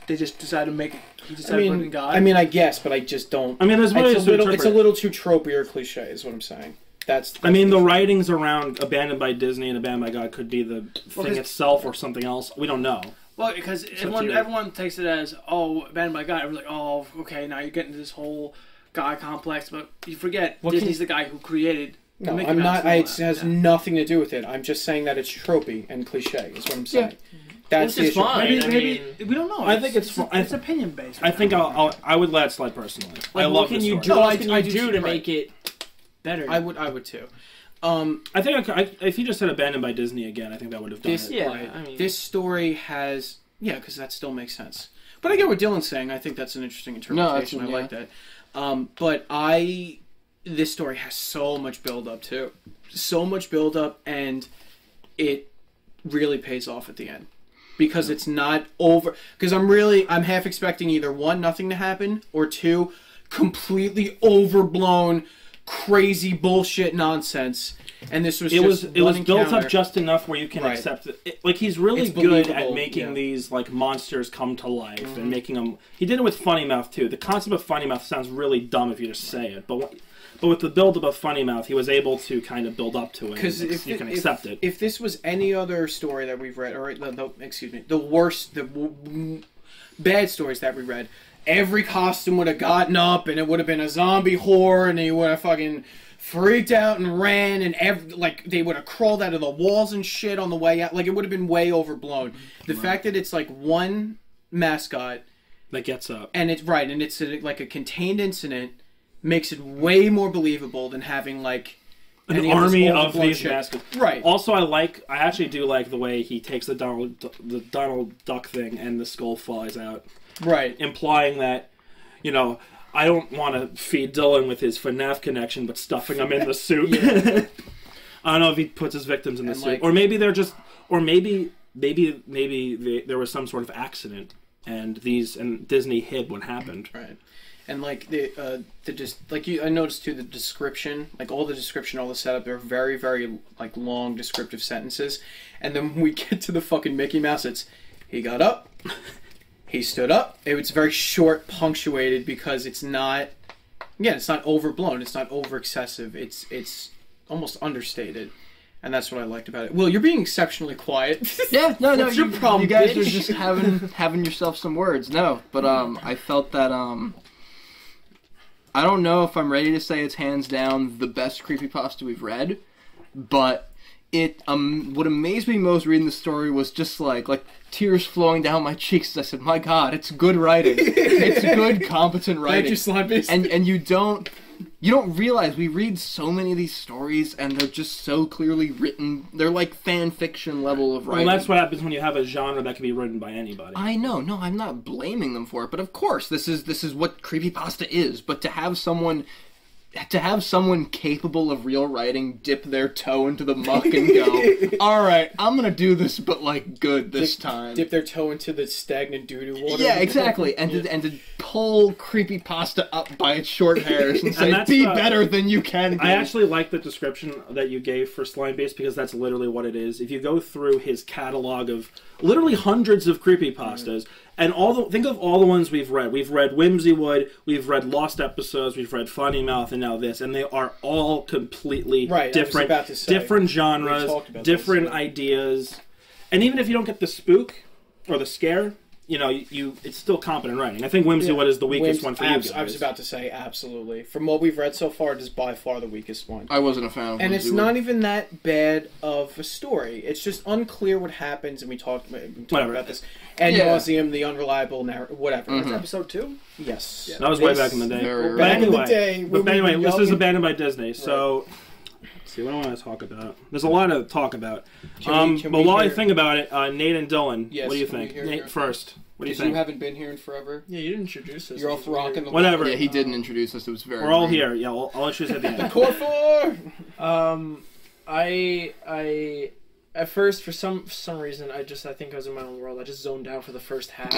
They just decided to make it. He decided to put it in God. I guess, but I just don't. I mean, there's ways It's to a little interpret it. too tropey or cliche, is what I'm saying. That's I mean, the writings around Abandoned by Disney and Abandoned by God could be the thing 'cause- itself or something else. We don't know. well, because up to everyone you. everyone takes it as Abandoned by God. Everyone's like, oh, okay, now you're getting to this whole God complex, but you forget What can- Disney's the guy who created. the No, Mickey I'm Mouse not. It and all has that. nothing to do with it. I'm just saying that it's tropey and cliche. Is what I'm saying. That's Which is the issue. fine. Maybe, I maybe mean- we don't know. I think it's fu- it's opinion based. I think I would let it slide personally. I Like, love what can this you story. do? No, What I- can I you do do to right. make it better? I would too. I think if you just said Abandoned by Disney again, I think that would have done This it. Yeah, right. I mean- This story has because that still makes sense. But I get what Dylan's saying. I think that's an interesting interpretation. No, I like that. But this story has so much build up too, so much build up, and it really pays off at the end because it's not over. Because I'm half expecting either one, nothing to happen, or two, completely overblown, crazy bullshit nonsense. and this was it was built encounter. up just enough where you can Right. accept it. Like he's really It's good at believable, making yeah. these like monsters come to life and making them. He did it with Funny Mouth too. The concept of Funny Mouth sounds really dumb if you just say it, but with the build up of Funny Mouth, he was able to kind of build up to it. Because And you can accept it. If this was any other story that we've read, or excuse me, the worst, bad stories that we read, every costume would have gotten up and it would have been a zombie horde and he would have fucking freaked out and ran and like they would have crawled out of the walls and shit on the way out. Like it would have been way overblown. The fact that it's like one mascot That gets up. and it's right and it's like a contained incident makes it way more believable than having like An any army this of overblown these shit. mascots. Right. Also, I actually do like the way he takes the Donald Duck thing and the skull flies out, Right. implying that, you know, I don't want to feed Dylan with his FNAF connection, but stuffing him in the suit. I don't know if he puts his victims in the And, suit, like- or maybe they're just, or maybe there was some sort of accident, and Disney hid what happened. Right. And like the just like I noticed too, the description, like all the description, all the setup, they're very, very like long descriptive sentences. And then when we get to the fucking Mickey Mouse, it's he got up, he stood up. It's very short, punctuated because it's not it's not overblown, it's not over excessive, it's almost understated. And that's what I liked about it. Will, you're being exceptionally quiet. Yeah, no, What's your problem, You guys bitch? are just having yourself some words. No, but I felt that I don't know if I'm ready to say it's hands down the best creepypasta we've read, but it what amazed me most reading the story was just like tears flowing down my cheeks as I said, "My God, it's good writing. It's good, competent writing." Thank you, Slime Beast. And you don't realize we read so many of these stories and they're just so clearly written. They're like fan fiction level of writing. Well, that's what happens when you have a genre that can be written by anybody. I know, no, I'm not blaming them for it, but of course, this is what creepypasta is. But to have someone capable of real writing dip their toe into the muck and go, all right, I'm gonna do this, but like good this time. Dip their toe into the stagnant doo-doo water. Yeah, exactly, and to pull creepypasta up by its short hairs and say, that's be the- better than you can be. I actually like the description that you gave for Slime Base because that's literally what it is. If you go through his catalog of literally hundreds of creepypastas, and think of all the ones we've read. We've read Whimsywood, we've read Lost Episodes, we've read Funny Mouth, and now this, and they are all completely Right, I was different, about to say. different We genres, talked about different this, ideas, and even if you don't get the spook or the scare, you know, it's still competent writing. I think Whimsywood is the weakest one for you guys. I was about to say, absolutely. From what we've read so far, it is by far the weakest one. I wasn't a fan of And it's Whimsywood. not even that bad of a story. It's just unclear what happens, and we talked about this. And Yeah. nauseum, the unreliable narrative, whatever. Mhm. Episode 2? Yes. That was way back in the day. Very But Back in the anyway, day, when we were this young is and- abandoned by Disney. So, let's see, what do I want to talk about? There's a lot to talk about. Can But we while I hear- think about it, Nate and Dylan, Yes, what do you can we think? hear Nate your- first. What do you Because think? you haven't been here in forever. Yeah, you didn't introduce us. You're off rocking the Whatever. Yeah, he didn't introduce us. It was very We're all rude. here. Yeah, I'll introduce at the end. Core 4! I at first for some reason I think I was in my own world. I just zoned out for the first half.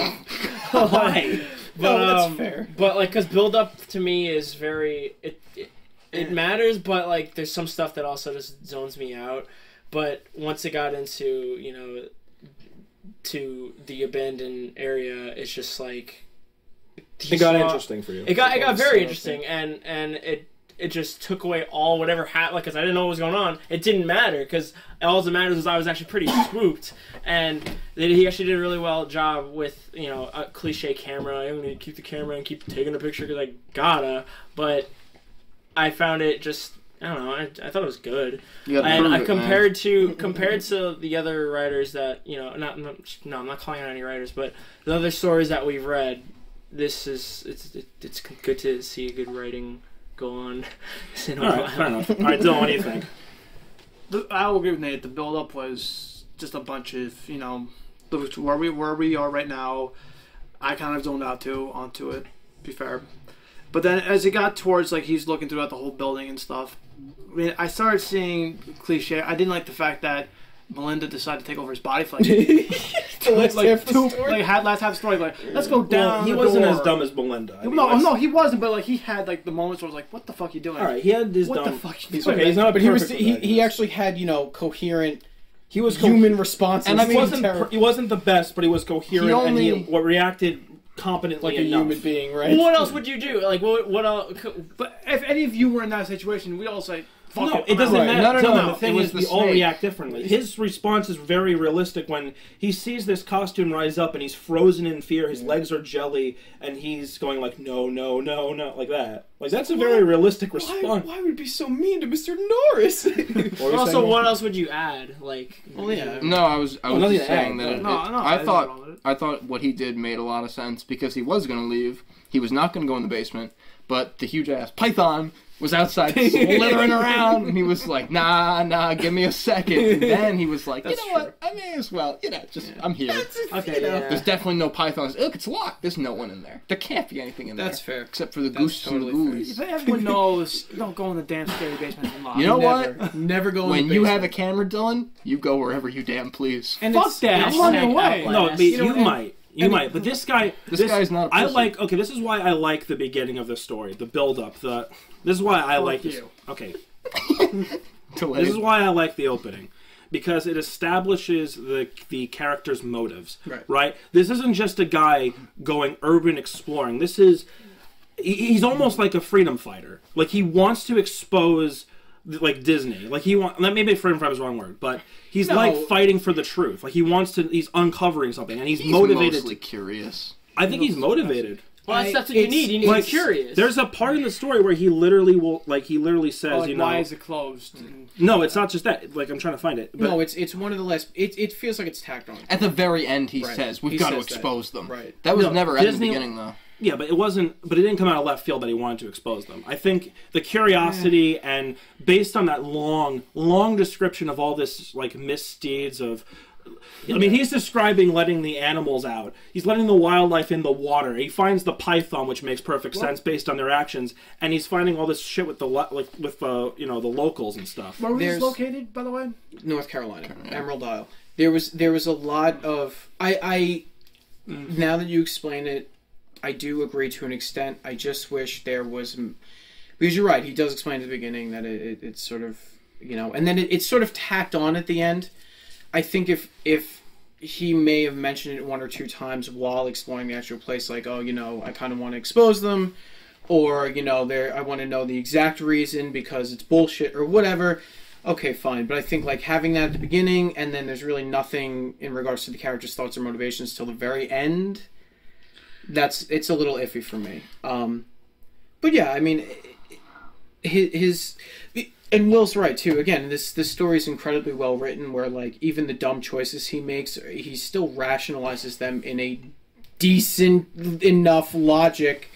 Why? But, No, that's fair. But like, cause build up to me is very it matters, but like there's some stuff that also just zones me out. But once it got into to the abandoned area, it's just like It got interesting for you. It got very interesting, and it just took away all whatever happened. Like, cause I didn't know what was going on. It didn't matter because all that matters was I was actually pretty spooked, and he actually did a really well job with a cliche camera. I'm gonna keep the camera and keep taking a picture because I gotta. But I found it just I don't know. I thought it was good, You gotta and prove I it, man. compared to the other writers that I'm not calling out any writers, but the other stories that we've read. This is it's good to see good writing go on. All right, fair enough. All right, Dylan, what do you think? I will agree with Nate. The build-up was just a bunch of, where we are right now. I kind of zoned out onto it, to be fair. But then as it got towards, like, he's looking throughout the whole building and stuff, I mean, I started seeing cliche. I didn't like the fact that Melinda decided to take over his body for Let's have the story. last half the story, like, let's go down. He the wasn't door. as dumb as Melinda. I mean, No, he wasn't. But like, he had like the moments where I was like, "What the fuck are you doing?" All right, he had his What dumb. the fuck? He's okay. He's not, But he was perfect he, with he that. actually had coherent He was human responses. and I mean, to he wasn't the best, but he was coherent and he reacted competently like a enough. human being, right? What else would you do? Like, what else? But if any of you were in that situation, we all say, "Fuck No, it." it doesn't Right. matter. No. The thing It was is, the we all snake. react differently. His response is very realistic when he sees this costume rise up and he's frozen in fear. His legs are jelly, and he's going like, "No, no, no, no," like that. Like that's a very realistic response. Why would it be so mean to Mr. Norris? Also, what else would you add? Like, Well, yeah. No, I was nothing just to add, saying that no, I thought what he did made a lot of sense because he was going to leave. He was not going to go in the basement, but the huge ass python was outside slithering around, and he was like, nah, give me a second. And then he was like, what? I may as well, I'm here. okay, There's definitely no pythons. Look, it's locked. There's no one in there. There can't be anything in there. That's fair. Except for the That's goose totally and the ghoulies. If everyone knows, don't go in the damn scary basement and lock. You know Never. what? Never go in When the you basement. have a camera, Dylan, you go wherever you damn please. And Fuck it's- that! I'm on your way. Outlast. No, but you might. You and might, but this guy. This guy's not a I pussy. like. Okay, this is why I like the beginning of the story, the build-up. This is why I like this. you. Okay, Delayed. this is why I like the opening, because it establishes the character's motives. Right. This isn't just a guy going urban exploring. This is he's almost like a freedom fighter. Like he wants to expose like Disney. Like maybe freedom fighter is the wrong word, but he's like fighting for the truth. Like he's uncovering something, and he's motivated. Mostly curious. I think he's motivated. well, that's what you need. You need Like, to be curious. There's a part in the story where he literally says, Like, why is it closed? And no, it's not just that. Like, I'm trying to find it. But No, it's one of the less. It feels like it's tacked on. At the very end, he Right. says, "We've He got to says that. expose them." Right. That was No, never at the Disney- beginning, though. yeah, but it didn't come out of left field that he wanted to expose them. I think the curiosity and based on that long description of all this like misdeeds of. I mean, he's describing letting the animals out. He's letting the wildlife in the water. He finds the python, which makes perfect sense based on their actions, and he's finding all this shit with the the locals and stuff. where was There's- this located, by the way? North Carolina, Emerald Isle. There was a lot of I now that you explain it, I do agree to an extent. I just wish there was because you're right. He does explain at the beginning that it's sort of and then it's sort of tacked on at the end. I think if he may have mentioned it one or two times while exploring the actual place, like I kind of want to expose them, or I want to know the exact reason because it's bullshit or whatever. Okay, fine. But I think like having that at the beginning and then there's really nothing in regards to the character's thoughts or motivations till the very end. It's a little iffy for me. But yeah, I mean, his and Will's right too. Again, this story is incredibly well written. Where like even the dumb choices he makes, he still rationalizes them in a decent enough logic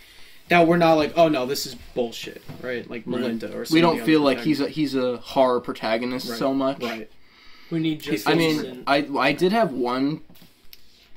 that we're not like, oh no, this is bullshit, right? Like Melinda or something. We don't feel like he's a horror protagonist so much. Right. we need just. I mean, I did have one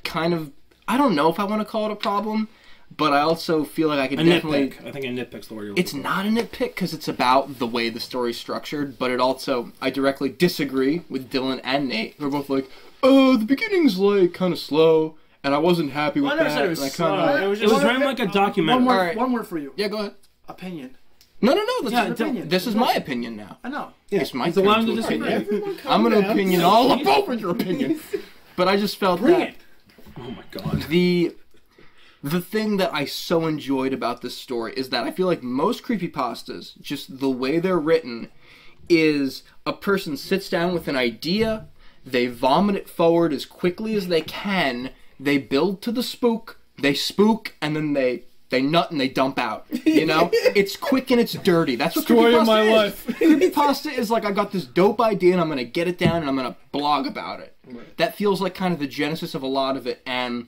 kind of, I don't know if I want to call it a problem, but I also feel like I could definitely... nitpick. I think a nitpick's the word you're It's looking for. not a nitpick because it's about the way the story's structured, but it also, I directly disagree with Dylan and Nate. They're both like, the beginning's like kind of slow, and I wasn't happy with I never that. said it was and I slow. kinda- It was It just was written like a documentary. Alright. One word for you. Yeah, go ahead. Opinion. No, that's Yeah, opinion. this is my opinion now. I know. It's my He's turn allowed to to disagree. opinion. I'm going to opinion all up over your opinion. But I just felt Bring that it. Oh my god. the thing that I so enjoyed about this story is that I feel like most creepypastas, just the way they're written, is a person sits down with an idea, they vomit it forward as quickly as they can, they build to the spook, they spook, and then they nut and they dump out. It's quick and it's dirty. That's what Story creepypasta of my is. life. Creepypasta is like I got this dope idea and I'm gonna get it down and I'm gonna blog about it. Right. That feels like kind of the genesis of a lot of it, and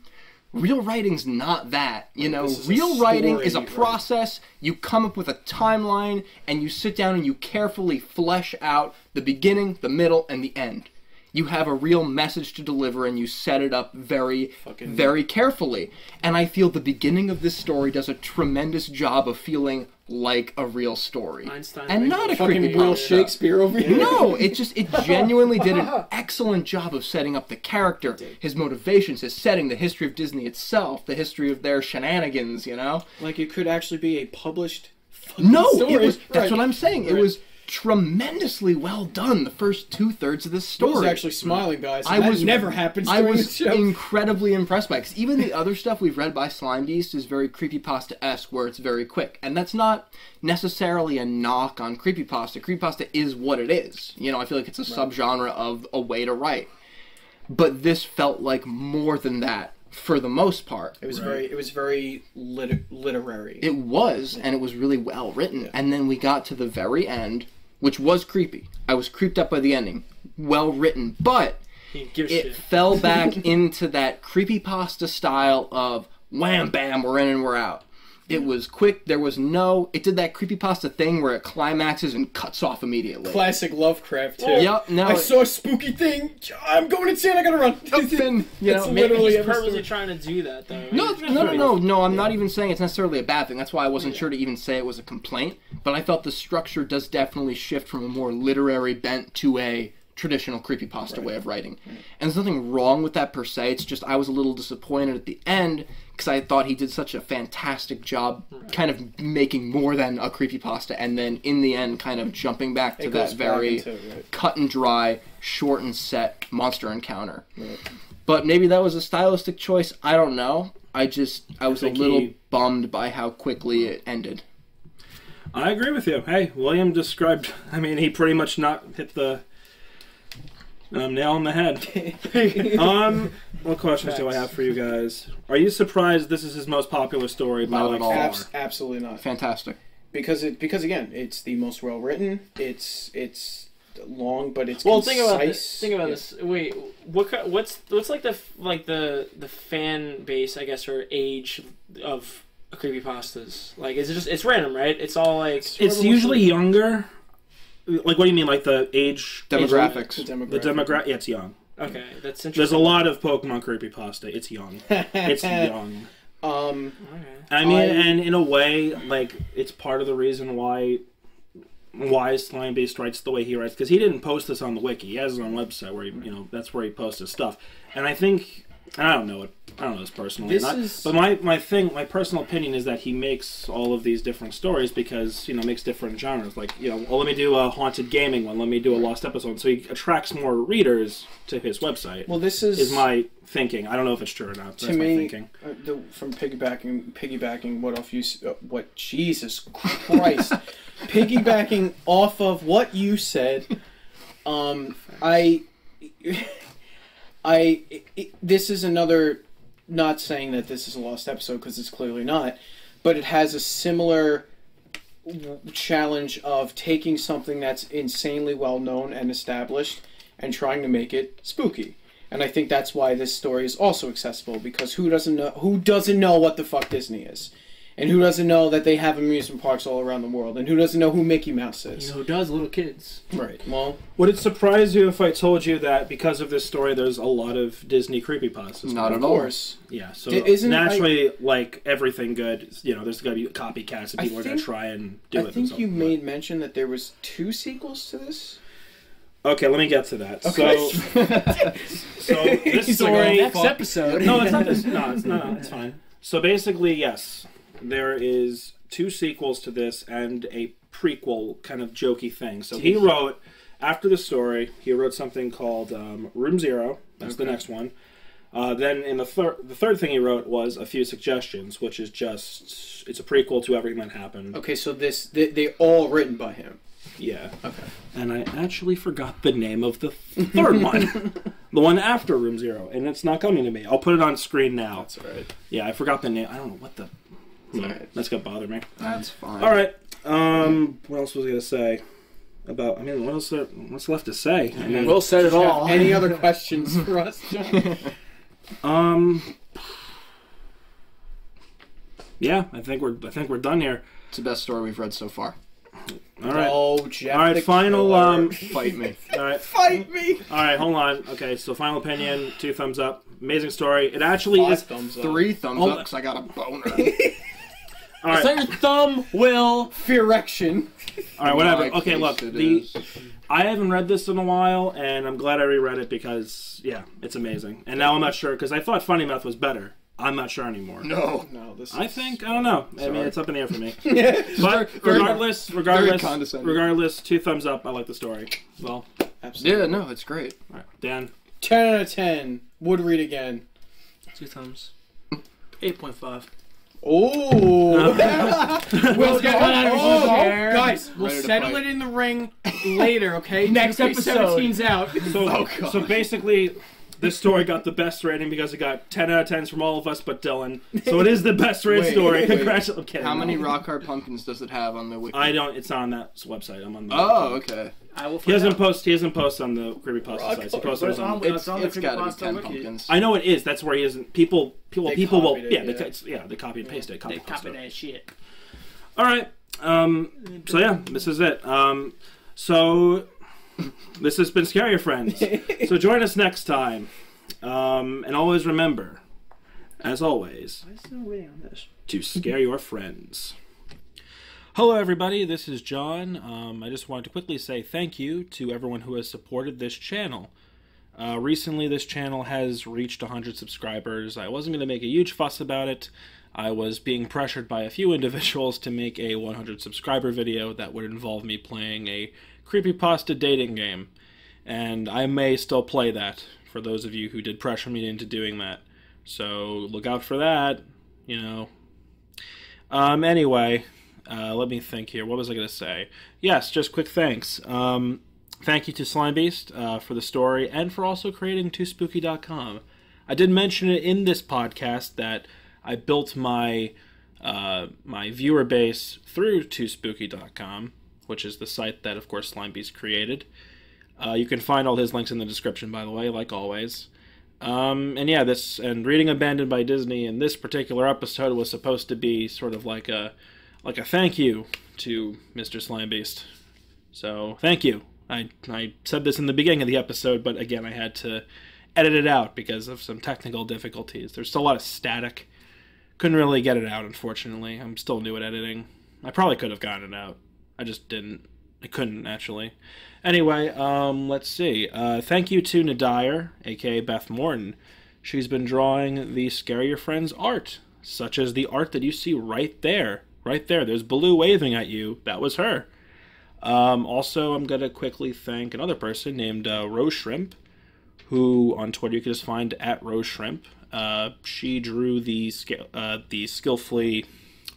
real writing's not that. Real writing is a process. You come up with a timeline and you sit down and you carefully flesh out the beginning, the middle, and the end. You have a real message to deliver, and you set it up very, very carefully. And I feel the beginning of this story does a tremendous job of feeling like a real story. Einstein, and not a Fucking creepypasta. real Shakespeare over here. No, it genuinely did an excellent job of setting up the character, his motivations, his setting, the history of Disney itself, the history of their shenanigans, you know? Like it could actually be a published No, story. it was. That's Right. what I'm saying. It was tremendously well done. The first 2/3 of this story. I was actually smiling, guys. I That was never happens I during was the show. incredibly impressed by it. 'Cause even the other stuff we've read by Slime Beast is very creepypasta-esque, where it's very quick, and that's not necessarily a knock on creepypasta. Creepypasta is what it is. You know, I feel like it's a subgenre of a way to write. But this felt like more than that for the most part. It was very literary. It was, and it was really well written. Yeah. And then we got to the very end, which was creepy. I was creeped up by the ending. Well written, but it fell back into that creepypasta style of wham bam, we're in and we're out. It was quick. It did that creepypasta thing where it climaxes and cuts off immediately. Classic Lovecraft, too. Yep, no. I saw a spooky thing. I'm going insane. I gotta run. Then, you know, It's literally He's every purposely story. trying to do that, though. No, I'm not even saying it's necessarily a bad thing. That's why I wasn't sure to even say it was a complaint. But I felt the structure does definitely shift from a more literary bent to a traditional creepypasta way of writing. And there's nothing wrong with that per se. It's just I was a little disappointed at the end because I thought he did such a fantastic job kind of making more than a creepypasta, and then in the end kind of jumping back to that very cut and dry, short and set monster encounter. Right. But maybe that was a stylistic choice. I don't know. I was a little bummed by how quickly it ended. I agree with you. Hey, William described, I mean, he pretty much not hit the nail on the head. What questions do I have for you guys? Are you surprised this is his most popular story by Not like at all. far? Absolutely not. Fantastic. Because again, it's the most well written. It's long, but it's Well, concise. think about this. Wait, what's like the fan base, I guess, or age of creepypastas? Like, is it just it's random, right? It's all like It's usually younger. Like, what do you mean, like the age Demographics. The demographic. Yeah, it's young. okay, that's interesting. There's a lot of Pokemon creepypasta. It's young. It's young. Okay. I mean, and in a way, like, it's part of the reason why Slime Beast writes the way he writes, because he didn't post this on the wiki. He has his own website where he, that's where he posts his stuff. And I think, I don't know this personally, but my personal opinion is that he makes all of these different stories because makes different genres. Like let me do a haunted gaming one, let me do a lost episode, so he attracts more readers to his website. Well, this is my thinking. I don't know if it's true or not. That's my thinking. From piggybacking what Jesus Christ, piggybacking off of what you said. This is another. Not saying that this is a lost episode because it's clearly not, but it has a similar challenge of taking something that's insanely well known and established and trying to make it spooky. And I think that's why this story is also accessible, because who doesn't know what the fuck Disney is? And who doesn't know that they have amusement parks all around the world? And who doesn't know who Mickey Mouse is? Who does? Little kids. Right. Well, would it surprise you if I told you that because of this story, there's a lot of Disney creepypastas? Not at of all. course. Yeah. So Isn't like everything good, there's going to be copycats, and people are going to try and do it. I think you made mention that there was 2 sequels to this. Okay, let me get to that. Okay. So this story. Next episode. No, it's not this. No, it's fine. So basically, yes, there is 2 sequels to this and a prequel kind of jokey thing. So he wrote, after the story, he wrote something called Room Zero. That's the next one. Then in the third thing he wrote was A Few Suggestions, which is just, it's a prequel to everything that happened. Okay, so they're all written by him. Yeah. Okay. And I actually forgot the name of the third one. The one after Room Zero. And it's not coming to me. I'll put it on screen now. That's all right. Yeah, I forgot the name. I don't know what the... Right. That's going to bother me. That's fine. All right. What else was I going to say? What's left to say? I mean, Will said it all. Any other questions for us, John? Yeah, I think we're done here. It's the best story we've read so far. All All right. Oh, Jeff. All right, the final, killer. Fight me. All right. Fight me. All right, hold on. Okay, so final opinion, 2 thumbs up. Amazing story. It actually 5 is. thumbs up. 3 thumbs Oh. up because I got a boner. All right. Is that your thumb, Will? Fearection. All right, whatever. In my Okay, case, look, it the is. I haven't read this in a while, and I'm glad I reread it because yeah, it's amazing. And now I'm not sure because I thought Funny Mouth was better. I'm not sure anymore. No. No, this I think I don't know. I mean, it's up in the air for me. Yeah. But regardless, condescending. 2 thumbs up. I like the story. Well, Absolutely. Yeah, no, it's great. all right, Dan. 10 out of 10. Would read again. 2 thumbs. 8.5. Oh. Will's got Guys, we'll Ready to settle fight. it in the ring later, okay? Next UK episode. 17's out. So basically, this story got the best rating because it got 10 out of 10s from all of us but Dylan. So it is the best rated Wait, story. wait. Congratulations. I'm kidding. How many No. rock hard pumpkins does it have on the wiki? I don't. It's not on that website. I'm on the. Oh, okay. I will He find doesn't out. post. He doesn't post on the creepypasta sites. He posts But it it's on. on, It's the gotta be creepypasta 10 wiki. pumpkins. I know it is. That's where he isn't. People They will. copied it, Yeah, yeah. they copy and paste it. Copy They and paste copied it. that shit. All right. So yeah, this is it. So this has been Scare Your Friends. So join us next time. And always remember, as always, Why is there no rating on this? to scare your friends. Hello, everybody. This is John. I just wanted to quickly say thank you to everyone who has supported this channel. Recently, this channel has reached 100 subscribers. I wasn't going to make a huge fuss about it. I was being pressured by a few individuals to make a 100 subscriber video that would involve me playing a creepypasta dating game. And I may still play that for those of you who did pressure me into doing that. So look out for that, you know. Anyway, let me think here. What was I going to say? Yes, just quick thanks. Thank you to Slime Beast for the story and for also creating TooSpooky.com. I did mention it in this podcast that I built my my viewer base through TooSpooky.com, which is the site that, of course, Slime Beast created. You can find all his links in the description, by the way, like always. And yeah, Reading Abandoned by Disney in this particular episode was supposed to be sort of like a thank you to Mr. Slime Beast. So thank you. I said this in the beginning of the episode, but again, I had to edit it out because of some technical difficulties. There's still a lot of static. Couldn't really get it out, unfortunately. I'm still new at editing. I probably could have gotten it out. I just didn't. I couldn't, actually. Anyway, let's see. Thank you to Nadir, aka Beth Morton. She's been drawing the Scare Your Friends art, such as the art that you see right there. Right there. There's Baloo waving at you. That was her. Also, I'm going to quickly thank another person named Rose Shrimp, who on Twitter you can just find at Rose Shrimp. She drew the skillfully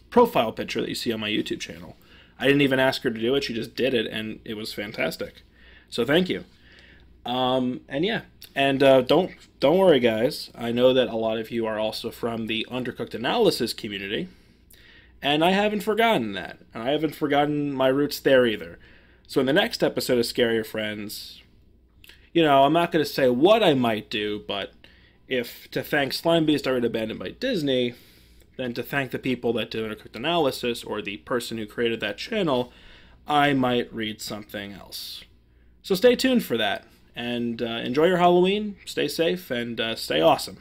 profile picture that you see on my YouTube channel. I didn't even ask her to do it. She just did it, and it was fantastic. So thank you. And yeah, and don't worry, guys. I know that a lot of you are also from the Undercooked Analysis community, and I haven't forgotten that. I haven't forgotten my roots there either. So in the next episode of Scare Your Friends, you know, I'm not going to say what I might do, but if to thank Slime Beast I Read Abandoned by Disney, then to thank the people that did Undercooked Analysis or the person who created that channel, I might read something else. So stay tuned for that, and enjoy your Halloween, stay safe, and stay awesome.